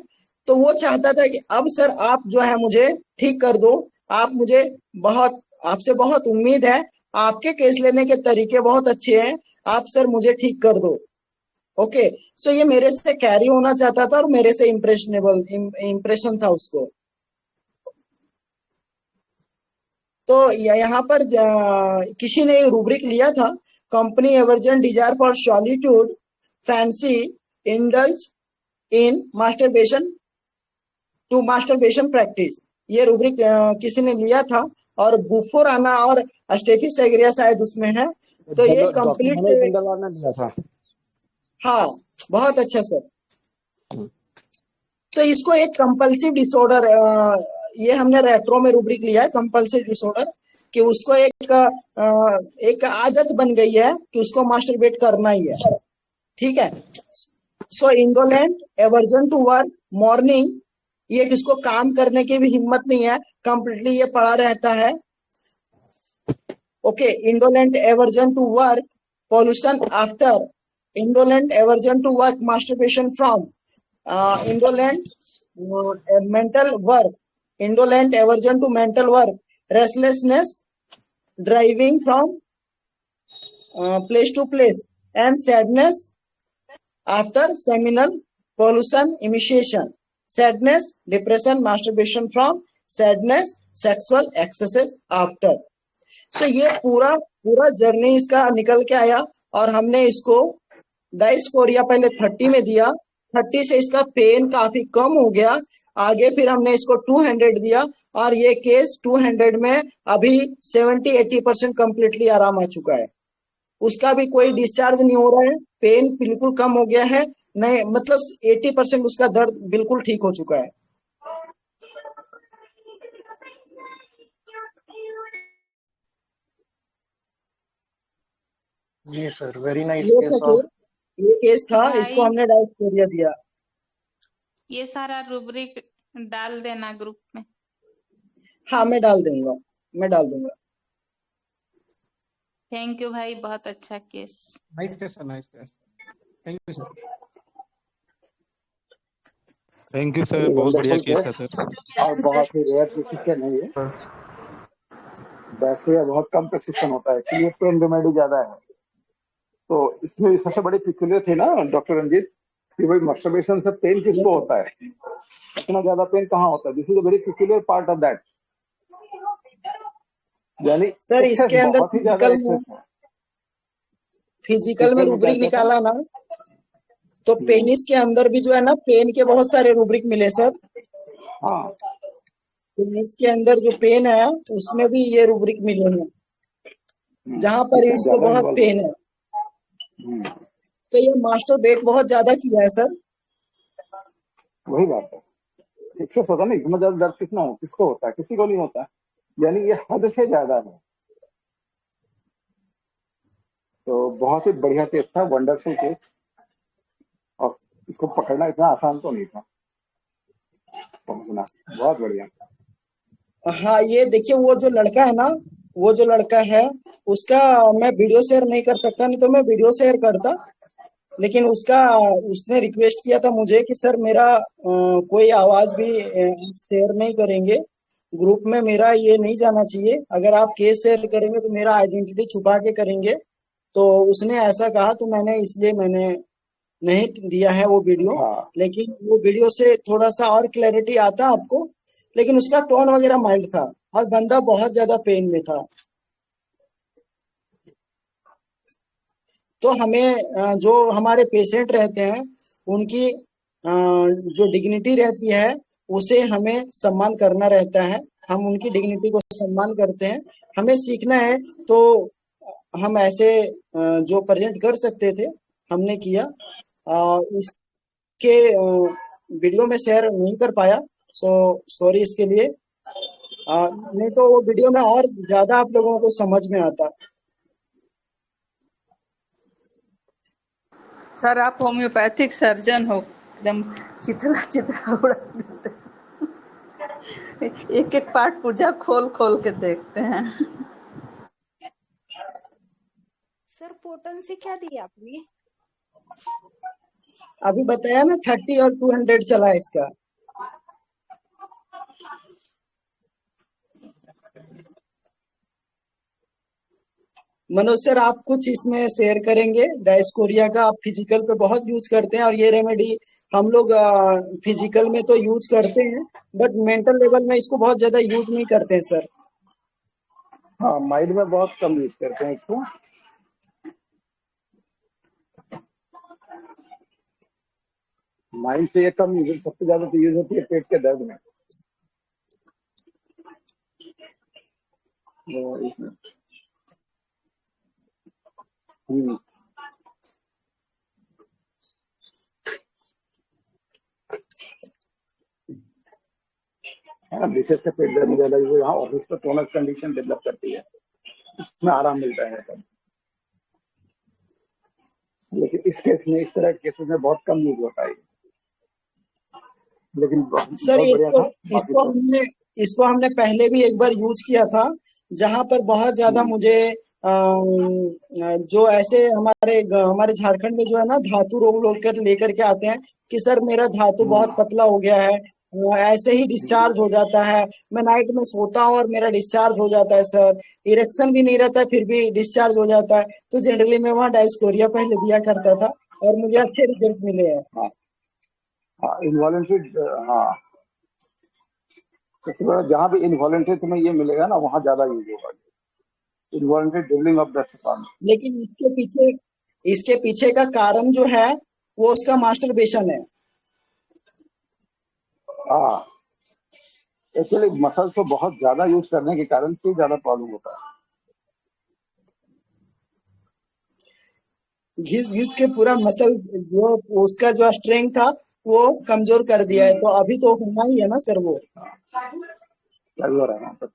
तो वो चाहता था कि अब सर आप जो है मुझे ठीक कर दो, आप मुझे आपसे बहुत उम्मीद है, आपके केस लेने के तरीके बहुत अच्छे हैं, आप सर मुझे ठीक कर दो। ओके, सो ये मेरे से कैरी होना चाहता था और मेरे से इम्प्रेशन था उसको। तो यहाँ पर किसी ने रूब्रिक लिया था, company aversion desire for solitude, fancy, indulge in masturbation to masturbation practice. ये रूब्रिक किसी ने लिया था और बुफोर आना और स्टेफी सेग्रिया शायद उसमें है। तो ये कंप्लीट लिया था। हाँ, बहुत अच्छा सर। तो इसको एक कंपल्सिव डिसऑर्डर, ये हमने रेट्रो में रूब्रिक लिया है, कंपल्सिव डिसऑर्डर, कि उसको एक आदत बन गई है कि उसको मास्टरबेट करना ही है। ठीक है, so indolent aversion to work morning, ये किसको काम करने की भी हिम्मत नहीं है, कंप्लीटली ये पड़ा रहता है। Okay, indolent aversion to work pollution after, indolent aversion to work, masturbation from, indolent mental work, indolent aversion to mental work, restlessness, driving from place to place, and sadness after seminal pollution initiation. Sadness, depression, masturbation from sadness, sexual excesses after. So ये पूरा पूरा जर्नी इसका निकल के आया और हमने इसको डाइस्कोरिया पहले 30 में दिया, 30 से इसका पेन काफी कम हो गया, आगे फिर हमने इसको 200 दिया और ये केस 200 में अभी 70-80% कम्प्लीटली आराम आ चुका है। उसका भी कोई डिस्चार्ज नहीं हो रहा है, पेन बिल्कुल कम हो गया है, नहीं मतलब 80% उसका दर्द बिल्कुल ठीक हो चुका है। जी सर, वेरी नाइस ये केस था ऑफ। ये केस था, इसको भाई हमने डाइस्कोरिया दिया। ये सारा रूब्रिक डाल देना ग्रुप में। हाँ मैं डाल दूंगा, मैं डाल दूंगा। थैंक यू भाई, बहुत अच्छा case. Nice case sir, nice case. Thank you sir. Thank you sir, बहुत बढ़िया वंडरफुल केस केस था सर। और बहुत ही रेयर प्रिस्क्रिप्शन है ये। वैसे बहुत कम प्रिस्क्रिप्शन होता है कि ये पेन रेमेडी ज्यादा है। तो इसमें सबसे बड़ी पिक्यूलियर थी ना डॉक्टर रंजीत कि भाई मास्टरबेशन से पेन किसको होता है, इतना ज्यादा पेन कहाँ होता है। This is a very peculiar part of that. यानी सर एक्सेस इसके अंदर बहुत ही ज्यादा एक्सेस है। फिजिकल में रूब्रिक क्या था? निकाला ना, तो पेनिस के अंदर भी जो है ना पेन के बहुत सारे रूब्रिक मिले सर। हाँ पेनिस के अंदर जो पेन है उसमें भी ये रूब्रिक मिले हैं, जहां पर इसको ज्यादा बहुत इन्वॉल्व पेन है। तो ये मास्टर बेट बहुत ज्यादा किया है सर। वही बात है, एक्सेस होता है ना, इतना ज्यादा दर्द कितना हो, किसको होता है, किसी को नहीं होता। यानी ये हद से ज्यादा है। तो बहुत ही बढ़िया केस था, वंडरफुल केस। और इसको पकड़ना इतना आसान तो नहीं था, समझना बहुत बढ़िया। हाँ ये देखिए वो जो लड़का है ना, वो जो लड़का है उसका मैं वीडियो शेयर नहीं कर सकता, नहीं तो मैं वीडियो शेयर करता, लेकिन उसने रिक्वेस्ट किया था मुझे कि सर मेरा कोई आवाज भी शेयर नहीं करेंगे ग्रुप में, मेरा ये नहीं जाना चाहिए, अगर आप केस शेयर करेंगे तो मेरा आइडेंटिटी छुपा के करेंगे। तो उसने ऐसा कहा, तो इसलिए मैंने नहीं दिया है वो वीडियो। लेकिन वो वीडियो से थोड़ा सा और क्लैरिटी आता आपको, लेकिन उसका टोन वगैरह माइल्ड था और बंदा बहुत ज्यादा पेन में था। तो हमें जो हमारे पेशेंट रहते हैं उनकी जो डिग्निटी रहती है उसे हमें सम्मान करना रहता है, हम उनकी डिग्निटी को सम्मान करते हैं। हमें सीखना है तो हम ऐसे जो प्रेजेंट कर सकते थे हमने किया। इसके वीडियो में शेयर नहीं कर पाया, सो सॉरी इसके लिए। नहीं तो वो वीडियो में और ज्यादा आप लोगों को समझ में आता। सर आप होम्योपैथिक सर्जन हो, एकदम चित्रा चित्रा उड़ा देते। एक एक पार्ट पूजा खोल खोल के देखते हैं। सर पोटेंसी क्या दी आपने? अभी बताया ना 30 और 200 चला है इसका। मनोज सर आप कुछ इसमें शेयर करेंगे? डायस्कोरिया का आप फिजिकल पे बहुत यूज करते हैं और ये रेमेडी हम लोग फिजिकल में तो यूज करते हैं, बट मेंटल लेवल में इसको बहुत ज्यादा यूज नहीं करते हैं सर। हाँ माइंड में बहुत कम यूज करते हैं इसको। माइंड से ये कम यूज, सबसे ज्यादा तो यूज होती है पेट के दर्द में। विशेष कर पेट दर्द ज्यादा यूज, हाँ ऑफिस पर टोनस कंडीशन डेवलप करती है, इसमें आराम मिलता है तब। लेकिन इस केस में, इस तरह के केसेस में बहुत कम यूज होता है। लेकिन सर इसको हमने पहले भी एक बार यूज किया था, जहां पर बहुत ज्यादा मुझे जो ऐसे हमारे झारखंड में जो है ना धातु रोग लोग लेकर के आते हैं कि सर मेरा धातु बहुत पतला हो गया है, ऐसे ही डिस्चार्ज हो जाता है। मैं नाइट में सोता हूँ और मेरा डिस्चार्ज हो जाता है सर। इरेक्शन भी नहीं रहता है फिर भी डिस्चार्ज हो जाता है। तो जनरली मैं वहाँ डायस्कोरिया पहले दिया करता था और मुझे अच्छे रिजल्ट मिले हैं। हाँ हाँ इनवॉलेंट्री, हाँ सबसे बड़ा जहाँ भी इनवॉलेंट्री तुम्हें ये मिलेगा ना वहाँ ज्यादा यूज होगा involuntary dribbling of the sperm. लेकिन इसके पीछे का कारण जो है वो उसका मास्टरबेशन है। हाँ एक्चुअली मसल्स को बहुत ज्यादा यूज करने के कारण से ज्यादा प्रॉब्लम होता है। घिस घिस के पूरा मसल जो उसका जो स्ट्रेंथ था वो कमजोर कर दिया है। तो अभी तो होना ही है ना सर वो। क्या हो रहा है यहाँ पर?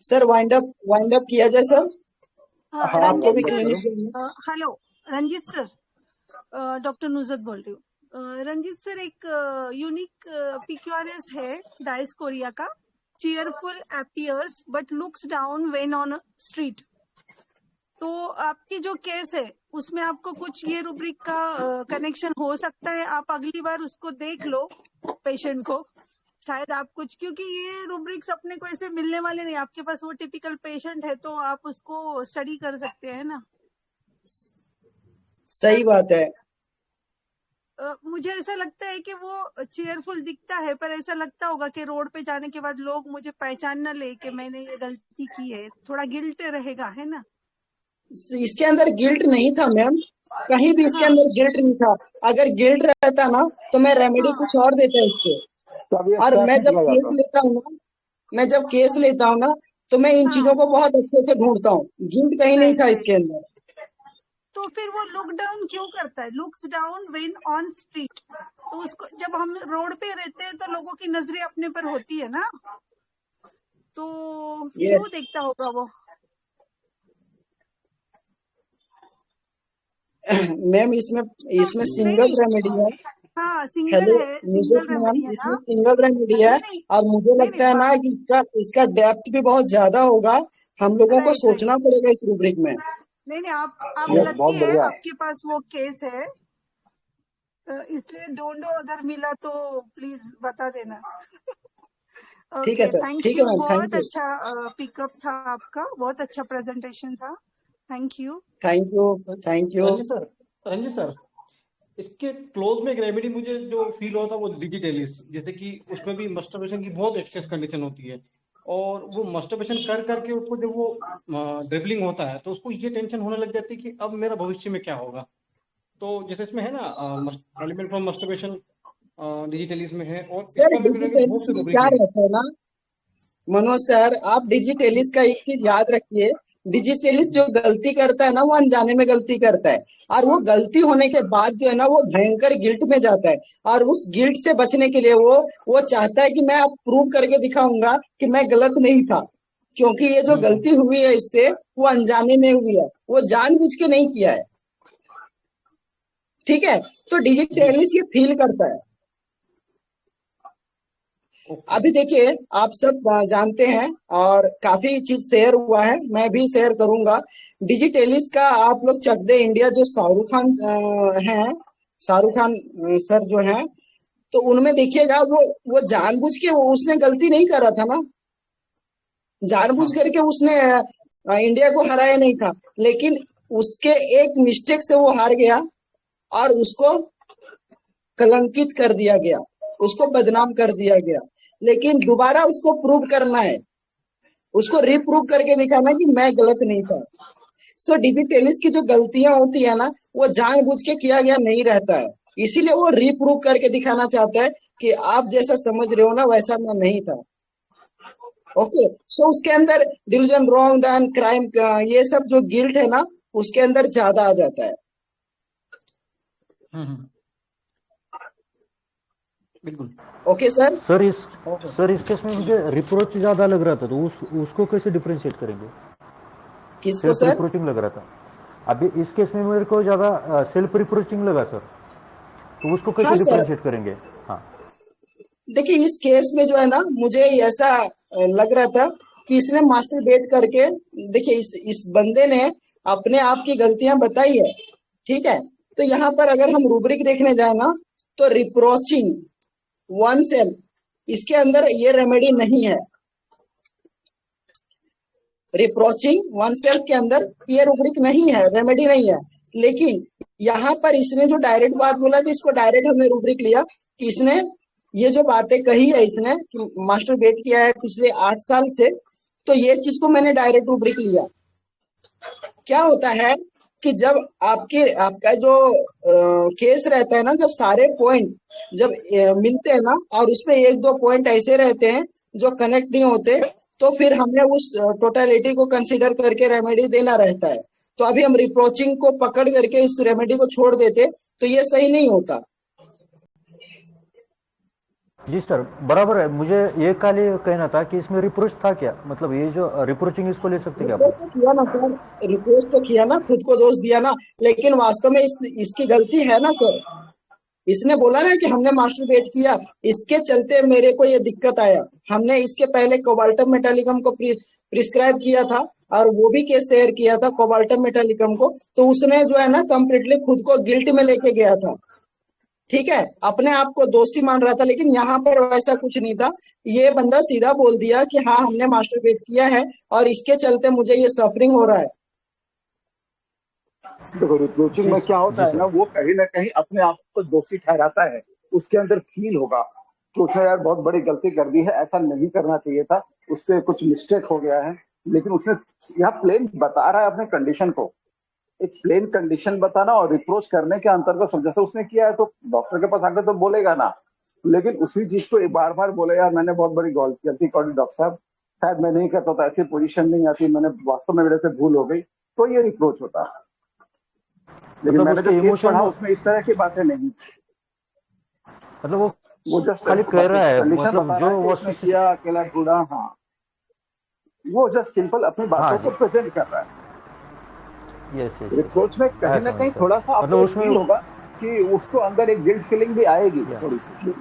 सर वाइंड अप किया जाए सर। हाँ आपको भी Ranjeet sir, clinic hello Ranjeet sir, doctor Nusrat बोल रही हूँ। रंजीत सर, एक यूनिक PQRS है डायस्कोरिया का, cheerful appears but looks down when on street. तो आपकी जो केस है उसमें आपको कुछ ये रूब्रिक का कनेक्शन हो सकता है। आप अगली बार उसको देख लो पेशेंट को, शायद आप कुछ, क्योंकि ये रूब्रिक्स अपने को ऐसे मिलने वाले नहीं। आपके पास वो टिपिकल पेशेंट है तो आप उसको स्टडी कर सकते हैं ना। सही बात है। मुझे ऐसा लगता है कि वो चेयरफुल दिखता है, पर ऐसा लगता होगा कि रोड पे जाने के बाद लोग मुझे पहचान न ले कि मैंने ये गलती की है, थोड़ा गिल्ट रहेगा, है ना। इसके अंदर गिल्ट नहीं था मैम, कहीं भी इसके अंदर गिल्ट नहीं था। अगर गिल्ट रहता ना तो मैं रेमेडी कुछ और देता इसके। और मैं जब केस लेता हूँ ना तो मैं इन चीजों को बहुत अच्छे से ढूंढता हूँ। गिल्ट कहीं नहीं था इसके अंदर। तो फिर वो लुक डाउन क्यों करता है, looks down when on street. तो उसको जब हम रोड पे रहते हैं तो लोगों की नजरें अपने पर होती है ना, तो क्यों देखता होगा वो। मैम इसमें सिंगल रेमेडी है। हाँ सिंगल है, सिंगल रेमेडी है इसमें ना। सिंगल रेमेडी है और मुझे लगता है ना कि इसका डेप्थ भी बहुत ज्यादा होगा। हम लोगों को सोचना पड़ेगा इस रूब्रिक में। नहीं आप लकी है, आपके पास वो केस है, इसलिए ढूंढो, अगर मिला तो प्लीज बता देना। ठीक है सर, थैंक ठीक है यू, मैम, बहुत अच्छा पिकअप था आपका, बहुत अच्छा प्रेजेंटेशन था। Thank you. रंजीत सर, इसके क्लोज में एक रेमेडी मुझे जो फील होता है वो डिजिटेलिस, जैसे कि उसमें भी मस्टरबेशन की बहुत एक्सेस कंडीशन होती है और वो मस्टरबेशन कर करके उसको जब वो ड्रिबलिंग होता है तो उसको ये टेंशन होने लग जाती है कि अब मेरा भविष्य में क्या होगा। तो जैसे इसमें है ना एलिमेंट फ्रॉम मस्टरबेशन डिजिटेलिस में है, और सर इसका डिजिटेलिस में क्या रहता है ना मनोज सर, आप डिजिटेलिस का एक चीज याद रखिए। डिजिटेलिस जो गलती करता है ना वो अनजाने में गलती करता है और वो गलती होने के बाद जो है ना वो भयंकर गिल्ट में जाता है और उस गिल्ट से बचने के लिए वो चाहता है कि मैं अब प्रूव करके दिखाऊंगा कि मैं गलत नहीं था, क्योंकि ये जो गलती हुई है इससे वो अनजाने में हुई है, वो जानबूझ के नहीं किया है। ठीक है, तो डिजिटेलिस ये फील करता है। अभी देखिए आप सब जानते हैं और काफी चीज शेयर हुआ है, मैं भी शेयर करूंगा। डिजिटेलिस का आप लोग चक दे इंडिया जो शाहरुख खान हैं, शाहरुख खान सर जो हैं, तो उनमें देखिएगा वो जानबूझ के उसने गलती नहीं करा था ना, जानबूझ करके उसने इंडिया को हराया नहीं था, लेकिन उसके एक मिस्टेक से वो हार गया और उसको कलंकित कर दिया गया, उसको बदनाम कर दिया गया। लेकिन दोबारा उसको प्रूव करना है, उसको रीप्रूव करके दिखाना कि मैं गलत नहीं था। सो डिजिटेलिस की जो गलतियां होती है ना वो जानबूझ के किया गया नहीं रहता है, इसीलिए वो रीप्रूव करके दिखाना चाहता है कि आप जैसा समझ रहे हो ना वैसा मैं नहीं था। ओके, सो उसके अंदर डिलीजन, रॉन्ग एंड क्राइम, ये सब जो गिल्ट है ना उसके अंदर ज्यादा आ जाता है। बिल्कुल ओके सर। सर इस केस में मुझे रिप्रोच ज्यादा लग रहा था, तो उसको कैसे डिफरेंशिएट करेंगे? किसको सर? रिप्रोचिंग लग रहा था। अभी इस केस में मेरे को ज्यादा सेल्फ रिप्रोचिंग लगा सर, तो उसको कैसे डिफरेंशिएट करेंगे? हाँ देखिए इस केस में जो है ना मुझे ऐसा लग रहा था कि इसने मास्टरबेट करके, देखिए इस बंदे ने अपने आप की गलतियां बताई है, ठीक है। तो यहाँ पर अगर हम रूब्रिक देखने जाए ना तो रिप्रोचिंग वन सेल्फ, इसके अंदर ये रेमेडी नहीं है। रिप्रोचिंग वन सेल्फ के अंदर ये रूब्रिक नहीं है, रेमेडी नहीं है। लेकिन यहाँ पर इसने जो डायरेक्ट बात बोला थी, इसको डायरेक्ट हमने रूब्रिक लिया कि इसने ये जो बातें कही है, इसने मास्टर बेट किया है पिछले 8 साल से, तो ये चीज को मैंने डायरेक्ट रूब्रिक लिया। क्या होता है कि जब आपका जो केस रहता है ना, जब सारे पॉइंट जब मिलते हैं ना, और उसमें 1-2 पॉइंट ऐसे रहते हैं जो कनेक्ट नहीं होते, तो फिर हमें उस टोटलिटी को कंसीडर करके रेमेडी देना रहता है। तो अभी हम रिप्रोचिंग को पकड़ करके इस रेमेडी को छोड़ देते तो ये सही नहीं होता। जी सर, बराबर है। मुझे ये खाली कहना था कि इसमें रिप्रोच था क्या, मतलब ये जो रिप्रोचिंग इसको ले सकते क्या? रिप्रोच तो किया ना सर, रिप्रोच तो किया ना, खुद को दोष दिया ना, लेकिन वास्तव में इसकी गलती है ना सर। इसने बोला ना कि हमने मास्टरबेट किया, इसके चलते मेरे को ये दिक्कत आया। हमने इसके पहले कोबाल्टम मेटालिकम को प्रिस्क्राइब किया था और वो भी केस शेयर किया था कोबाल्टम मेटालिकम को, तो उसने जो है ना कंप्लीटली खुद को गिल्ट में लेके गया था। ठीक है, अपने आप को दोषी मान रहा था, लेकिन यहाँ पर वैसा कुछ नहीं था। ये बंदा सीधा बोल दिया कि हाँ हमने मास्टरबेट किया है और इसके चलते मुझे ये सफरिंग हो रहा है। देखो रिप्रोचिंग में क्या होता है ना, वो कहीं ना कहीं अपने आप को दोषी ठहराता है। उसके अंदर फील होगा कि उसने यार बहुत बड़ी गलती कर दी है, ऐसा नहीं करना चाहिए था, उससे कुछ मिस्टेक हो गया है। लेकिन उसने यहाँ प्लेन बता रहा है अपने कंडीशन को, एक प्लेन कंडीशन बताना और रिप्रोच करने के अंतर्गत जैसे उसने किया है, तो डॉक्टर के पास आकर तो बोलेगा ना, लेकिन उसी चीज को बार बार बोले यार मैंने बहुत बड़ी गलती कर दी डॉक्टर साहब, शायद मैं नहीं करता था, ऐसी पोजीशन नहीं आती, मैंने वास्तव में मेरे से भूल हो गई, तो ये रिप्रोच होता है। लेकिन मतलब मैंने जो केस इमोशन पढ़ा उसमें इस तरह की बातें नहीं, मतलब वो जस्ट खाली कह रहा है, कंडीशन मतलब बता जो रहा है कि वस्तु उसने किया अकेला ढूंढा। हाँ, वो जस्ट सिंपल अपनी बातों को प्रेजेंट कर रहा है। यस यस, रिप्रोच में कहीं ना कहीं थोड़ा सा मतलब आपको उसमें फील होगा कि उसको अंदर एक गिल्ट फीलिंग भी आएगी थोड़ी सी।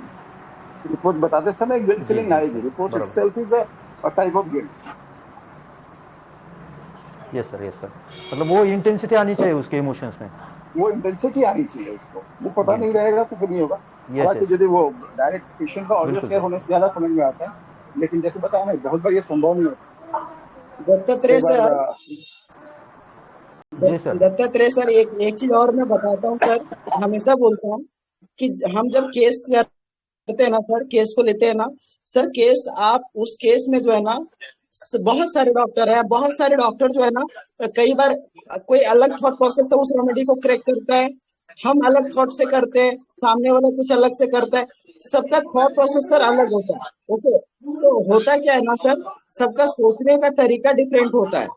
रिपोर्ट बताते समय गिल्ट फीलिंग आएगी। Report itself is a type of guilt. Yes sir, yes sir, मतलब वो इंटेंसिटी आनी चाहिए उसके इमोशंस में, वो इंटेंसिटी आनी चाहिए उसको। वो पता नहीं रहेगा तो फिर नहीं होगा। हालांकि यदि वो डायरेक्ट पेशेंट का ऑडियो शेयर होने से ज्यादा समझ में आता है, लेकिन जैसे बताया ना बहुत बार ये संभव नहीं होता। दत्तात्रेय सर एक चीज और मैं बताता हूँ सर, हमेशा बोलता हूँ कि हम जब केस करते हैं ना सर, केस को लेते हैं ना सर, केस आप उस केस में जो है ना बहुत सारे डॉक्टर है, बहुत सारे डॉक्टर जो है ना कई बार कोई अलग थॉट प्रोसेस से उस रेमेडी को क्रैक करता है, हम अलग थॉट से करते हैं, सामने वाला कुछ अलग से करता है, सबका थॉट प्रोसेस सर अलग होता है। ओके, तो होता क्या है ना सर, सबका सोचने का तरीका डिफरेंट होता है।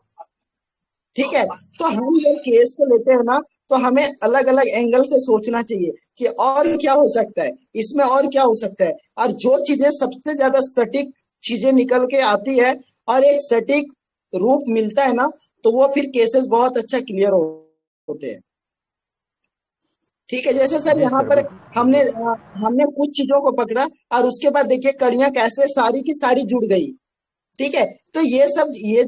ठीक है, तो हम जब केस को लेते हैं ना तो हमें अलग अलग एंगल से सोचना चाहिए कि और क्या हो सकता है इसमें, और क्या हो सकता है, और जो चीजें सबसे ज्यादा सटीक चीजें निकल के आती है और एक सटीक रूप मिलता है ना, तो वो फिर केसेस बहुत अच्छा क्लियर होते हैं। ठीक है, जैसे सर यहाँ पर हमने कुछ चीजों को पकड़ा और उसके बाद देखिए कड़ियां कैसे सारी की सारी जुड़ गई। ठीक है, तो ये सब ये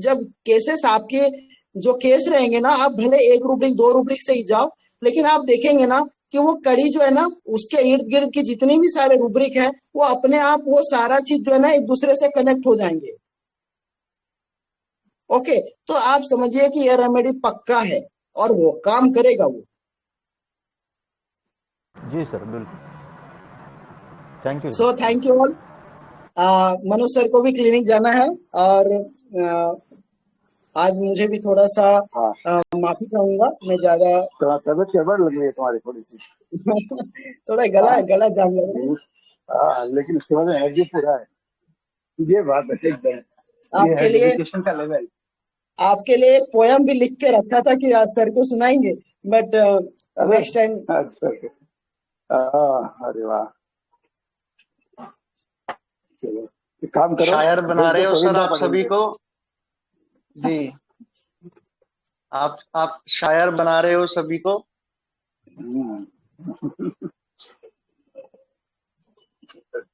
जब केसेस आपके जो केस रहेंगे ना, आप भले 1 रूब्रिक 2 रूब्रिक से ही जाओ, लेकिन आप देखेंगे ना कि वो कड़ी जो है ना उसके इर्द गिर्द की जितनी भी सारे रूब्रिक है, वो अपने आप वो सारा चीज जो है ना एक दूसरे से कनेक्ट हो जाएंगे। ओके, तो आप समझिए कि ये रेमेडी पक्का है और वो काम करेगा वो। जी सर, बिल्कुल, thank you. So thank you all. Manoj sir को भी क्लिनिक जाना है और आज मुझे भी थोड़ा सा माफी चाहूंगा, मैं ज्यादा तबियत गड़बड़ लग रही है तुम्हारी थोड़ी सी थोड़ा गला जाम लग रहा है, लेकिन इसके बाद एनर्जी पूरा है। ये बात है एकदम, आपके लिए डेडिकेशन का लेवल। आपके लिए एक पोयम भी लिख के रखा था कि आज सर को सुनाएंगे, बट नेक्स्ट टाइम। अच्छा, अरे वाह, चलो काम करो। शायर बना रहे हो सर आप सभी को जी, आप शायर बना रहे हो सभी को।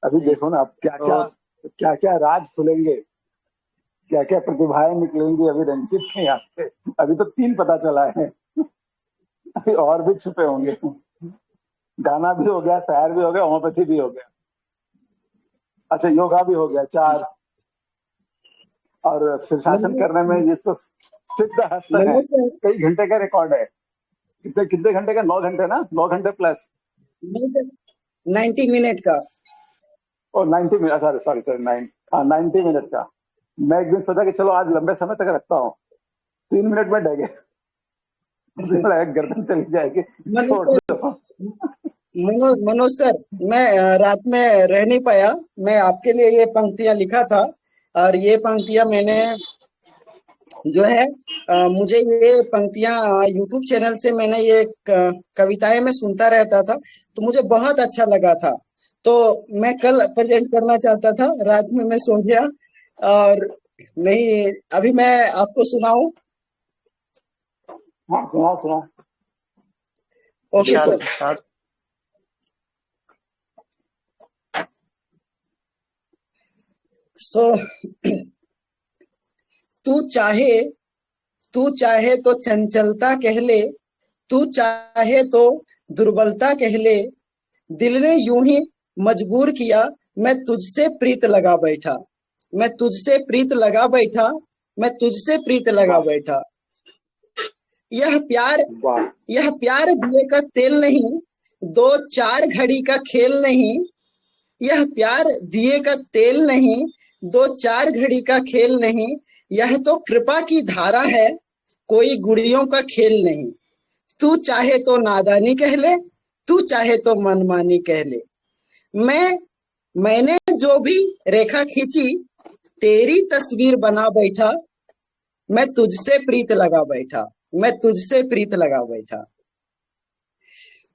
अभी देखो ना आप क्या क्या राज खुलेंगे, क्या क्या प्रतिभाएं निकलेंगी अभी रंजीत के यहाँ से। अभी तो 3 पता चला है, अभी और भी छुपे होंगे। गाना भी हो गया, सैर भी हो गया, होम्योपैथी भी हो गया, अच्छा योगा भी हो गया 4, और शीर्षासन करने में जिसको सिद्ध हस्त है, कई घंटे का रिकॉर्ड है। कितने कितने घंटे का? 9 घंटे ना, 9 घंटे प्लस। नहीं सर, 90 मिनट का। ओ 90 minute, sorry sorry sorry 90 minute का। मैं एक दिन सोचा कि चलो आज लंबे समय तक रखता हूँ, 3 मिनट में डर गए, गर्दन चली जाएगी, छोड़ दो। मनोज सर, मैं रात में रह नहीं पाया, मैं आपके लिए ये पंक्तियां लिखा था, और ये पंक्तियां मैंने जो है मुझे ये पंक्तियां यूट्यूब चैनल से मैंने ये कविताएं मैं सुनता रहता था, तो मुझे बहुत अच्छा लगा था, तो मैं कल प्रेजेंट करना चाहता था, रात में मैं सो गया और नहीं, अभी मैं आपको सुनाऊं? हाँ सुना सुना। Okay sir. सो तू चाहे तो चंचलता कह ले, तू चाहे तो दुर्बलता कह ले, दिल ने यूं ही मजबूर किया, मैं तुझसे प्रीत लगा बैठा, मैं तुझसे प्रीत लगा बैठा, मैं तुझसे प्रीत लगा बैठा। यह प्यार दिए का तेल नहीं, 2-4 घड़ी का खेल नहीं, यह प्यार दिए का तेल नहीं, 2-4 घड़ी का खेल नहीं, यह तो कृपा की धारा है, कोई गुड़ियों का खेल नहीं। तू चाहे तो नादानी कह ले, तू चाहे तो मनमानी कह ले, मैंने जो भी रेखा खींची, तेरी तस्वीर बना बैठा, मैं तुझसे प्रीत लगा बैठा, मैं तुझसे प्रीत लगा बैठा।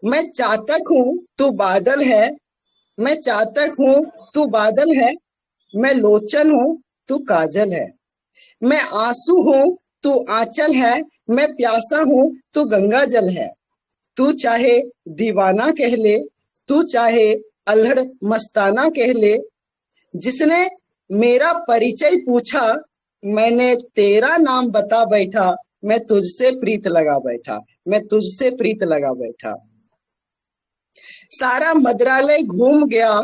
मैं चातक हूँ तू बादल है, मैं चातक हूँ तू बादल है, मैं लोचन हूँ तू काजल है, मैं आंसू हूँ तू आंचल है, मैं प्यासा हूँ तू गंगा जल है। तू चाहे दीवाना कह ले, तू चाहे अल्हड़ मस्ताना कह ले, जिसने मेरा परिचय पूछा, मैंने तेरा नाम बता बैठा, मैं तुझसे प्रीत लगा बैठा, मैं तुझसे प्रीत लगा बैठा। सारा मद्रालय घूम गया,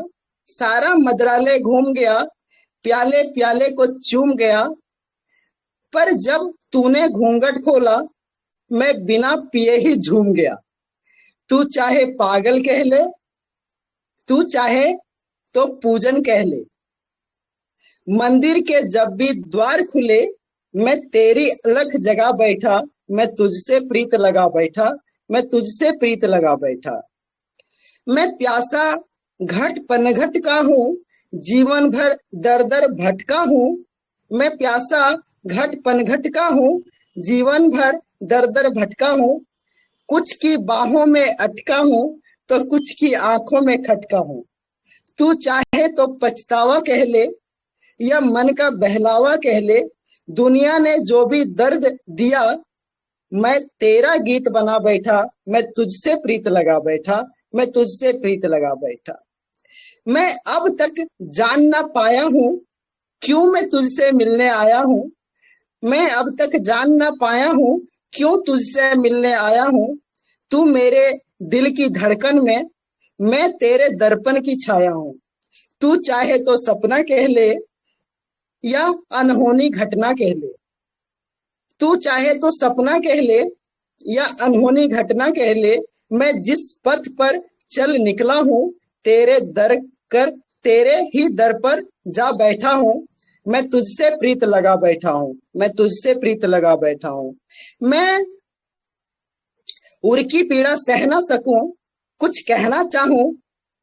सारा मद्रालय घूम गया, प्याले प्याले को चूम गया, पर जब तूने घूंघट खोला, मैं बिना पिए ही झूम गया। तू चाहे पागल कह ले, तू चाहे तो पूजन कह ले, मंदिर के जब भी द्वार खुले, मैं तेरी अलख जगा बैठा, मैं तुझसे प्रीत लगा बैठा, मैं तुझसे प्रीत लगा बैठा। मैं प्यासा घट पनघट का हूँ, जीवन भर दर दर भटका हूँ, मैं प्यासा घट पनघट का हूँ, जीवन भर दर दर भटका हूँ, कुछ की बाहों में अटका हूँ, तो कुछ की आंखों में खटका हूँ। तू चाहे तो पछतावा कह ले, या मन का बहलावा कह ले, दुनिया ने जो भी दर्द दिया, मैं तेरा गीत बना बैठा, मैं तुझसे प्रीत लगा बैठा, मैं तुझसे प्रीत लगा बैठा। मैं अब तक जान ना पाया हूँ, क्यों मैं तुझसे मिलने आया हूँ, मैं अब तक जान ना पाया हूँ, क्यों तुझसे मिलने आया हूँ। तू मेरे दिल की धड़कन में, मैं तेरे दर्पण की छाया हूँ। तू चाहे तो सपना कह ले, या अनहोनी घटना कह ले, तू चाहे तो सपना कह ले, या अनहोनी घटना कह ले, मैं जिस पथ पर चल निकला हूँ, तेरे ही दर पर जा बैठा हूँ, मैं तुझसे प्रीत लगा बैठा हूँ, मैं तुझसे प्रीत लगा बैठा हूँ। मैं उर की पीड़ा सह ना सकूं, कुछ कहना चाहूं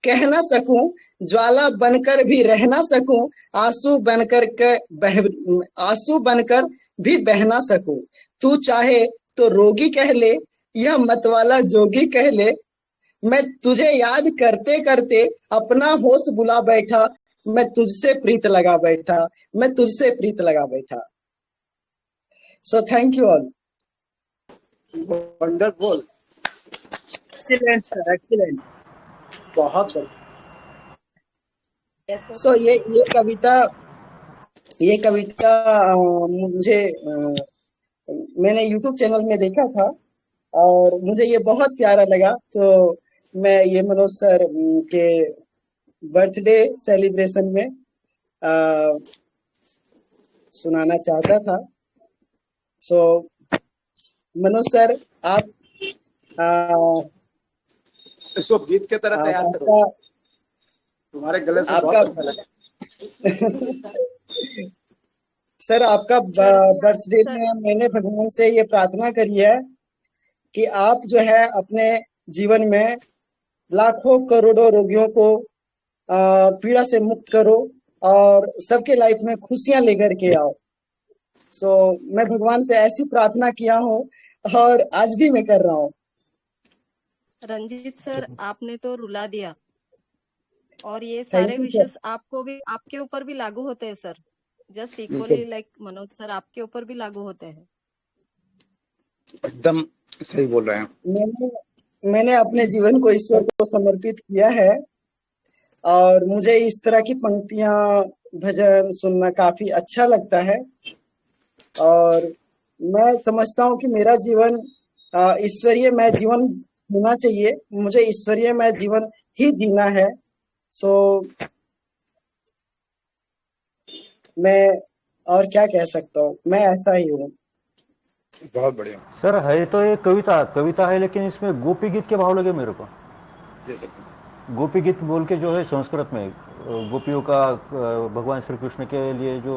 कह ना सकूं, ज्वाला बनकर भी रह ना सकूं, आंसू बनकर भी बह ना सकूं। तू चाहे तो रोगी कह ले, या मतवाला जोगी कह ले, मैं तुझे याद करते करते अपना होश बुला बैठा, मैं तुझसे प्रीत लगा बैठा, मैं तुझसे प्रीत लगा बैठा। सो thank you all. Wonderful, excellent sir, excellent, बहुत सो ये कविता मुझे मैंने यूट्यूब चैनल में देखा था और मुझे ये बहुत प्यारा लगा, तो मैं ये मनोज सर के बर्थडे सेलिब्रेशन में सुनाना चाहता था। सो मनोज सर, आप इसको गीत के तरह तैयार करो, आपका तुम्हारे गले से आपका बहुत अच्छा लगा। सर, आपका सर बर्थडे सर में मैंने भगवान से ये प्रार्थना करी है कि आप जो है अपने जीवन में लाखों करोड़ों रोगियों को पीड़ा से मुक्त करो और सबके लाइफ में खुशियां लेकर के आओ। सो मैं भगवान से ऐसी प्रार्थना किया हूँ और आज भी मैं कर रहा हूँ। रंजीत सर, आपने तो रुला दिया, और ये थैंक सारे यू सर। विशेष आपको भी, आपके ऊपर भी लागू होते हैं sir, just equally like Manoj sir, आपके ऊपर भी लागू होते हैं। एकदम सही बोल रहे हैं। मैंने अपने जीवन को ईश्वर को समर्पित किया है और मुझे इस तरह की पंक्तियां, भजन सुनना काफी अच्छा लगता है और मैं समझता हूँ कि मेरा जीवन ईश्वरीय मैं जीवन होना चाहिए, मुझे ईश्वरीय मैं जीवन ही जीना है। सो मैं और क्या कह सकता हूँ, मैं ऐसा ही हूँ। बहुत बढ़िया सर। है तो ये कविता है, लेकिन इसमें गोपी गीत के भाव लगे मेरे को। गोपी गीत बोल के जो है संस्कृत में गोपियों का भगवान श्री कृष्ण के लिए जो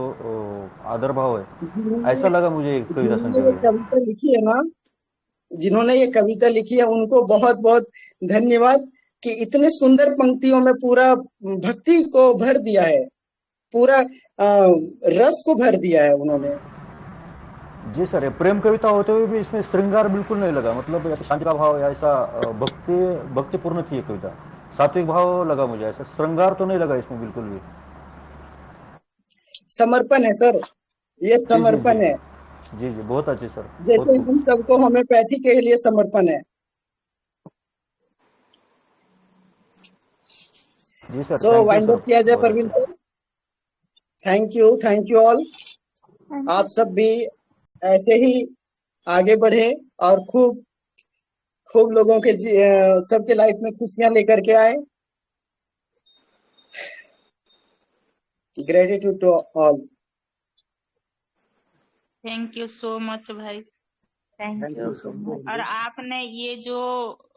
आदर भाव है, ऐसा लगा मुझे कविता सुन जिन्होंने ये के। कविता लिखी है ना, जिन्होंने ये कविता लिखी है उनको बहुत बहुत धन्यवाद कि इतने सुंदर पंक्तियों में पूरा भक्ति को भर दिया है, पूरा रस को भर दिया है उन्होंने। जी सर, ये प्रेम कविता होते हुए भी इसमें श्रृंगार बिल्कुल नहीं लगा, मतलब ऐसा शांति का भाव या ऐसा भक्तिपूर्ण थी ये कविता, सात्विक भाव लगा मुझे, ऐसा श्रृंगार तो नहीं लगा इसमें बिल्कुल भी। समर्पण है सर, ये समर्पण है। जी जी, बहुत अच्छी सर, जैसे हम सबको होम्योपैथी के लिए समर्पण है। जी सर, सो वाइंड अप किया जाए Parveen sir. Thank you all. आप सब भी ऐसे ही आगे बढ़े और खूब खूब लोगों के सबके लाइफ में खुशियां लेकर के आए। Gratitude to all. Thank you so much भाई। Thank you so much. और आपने ये जो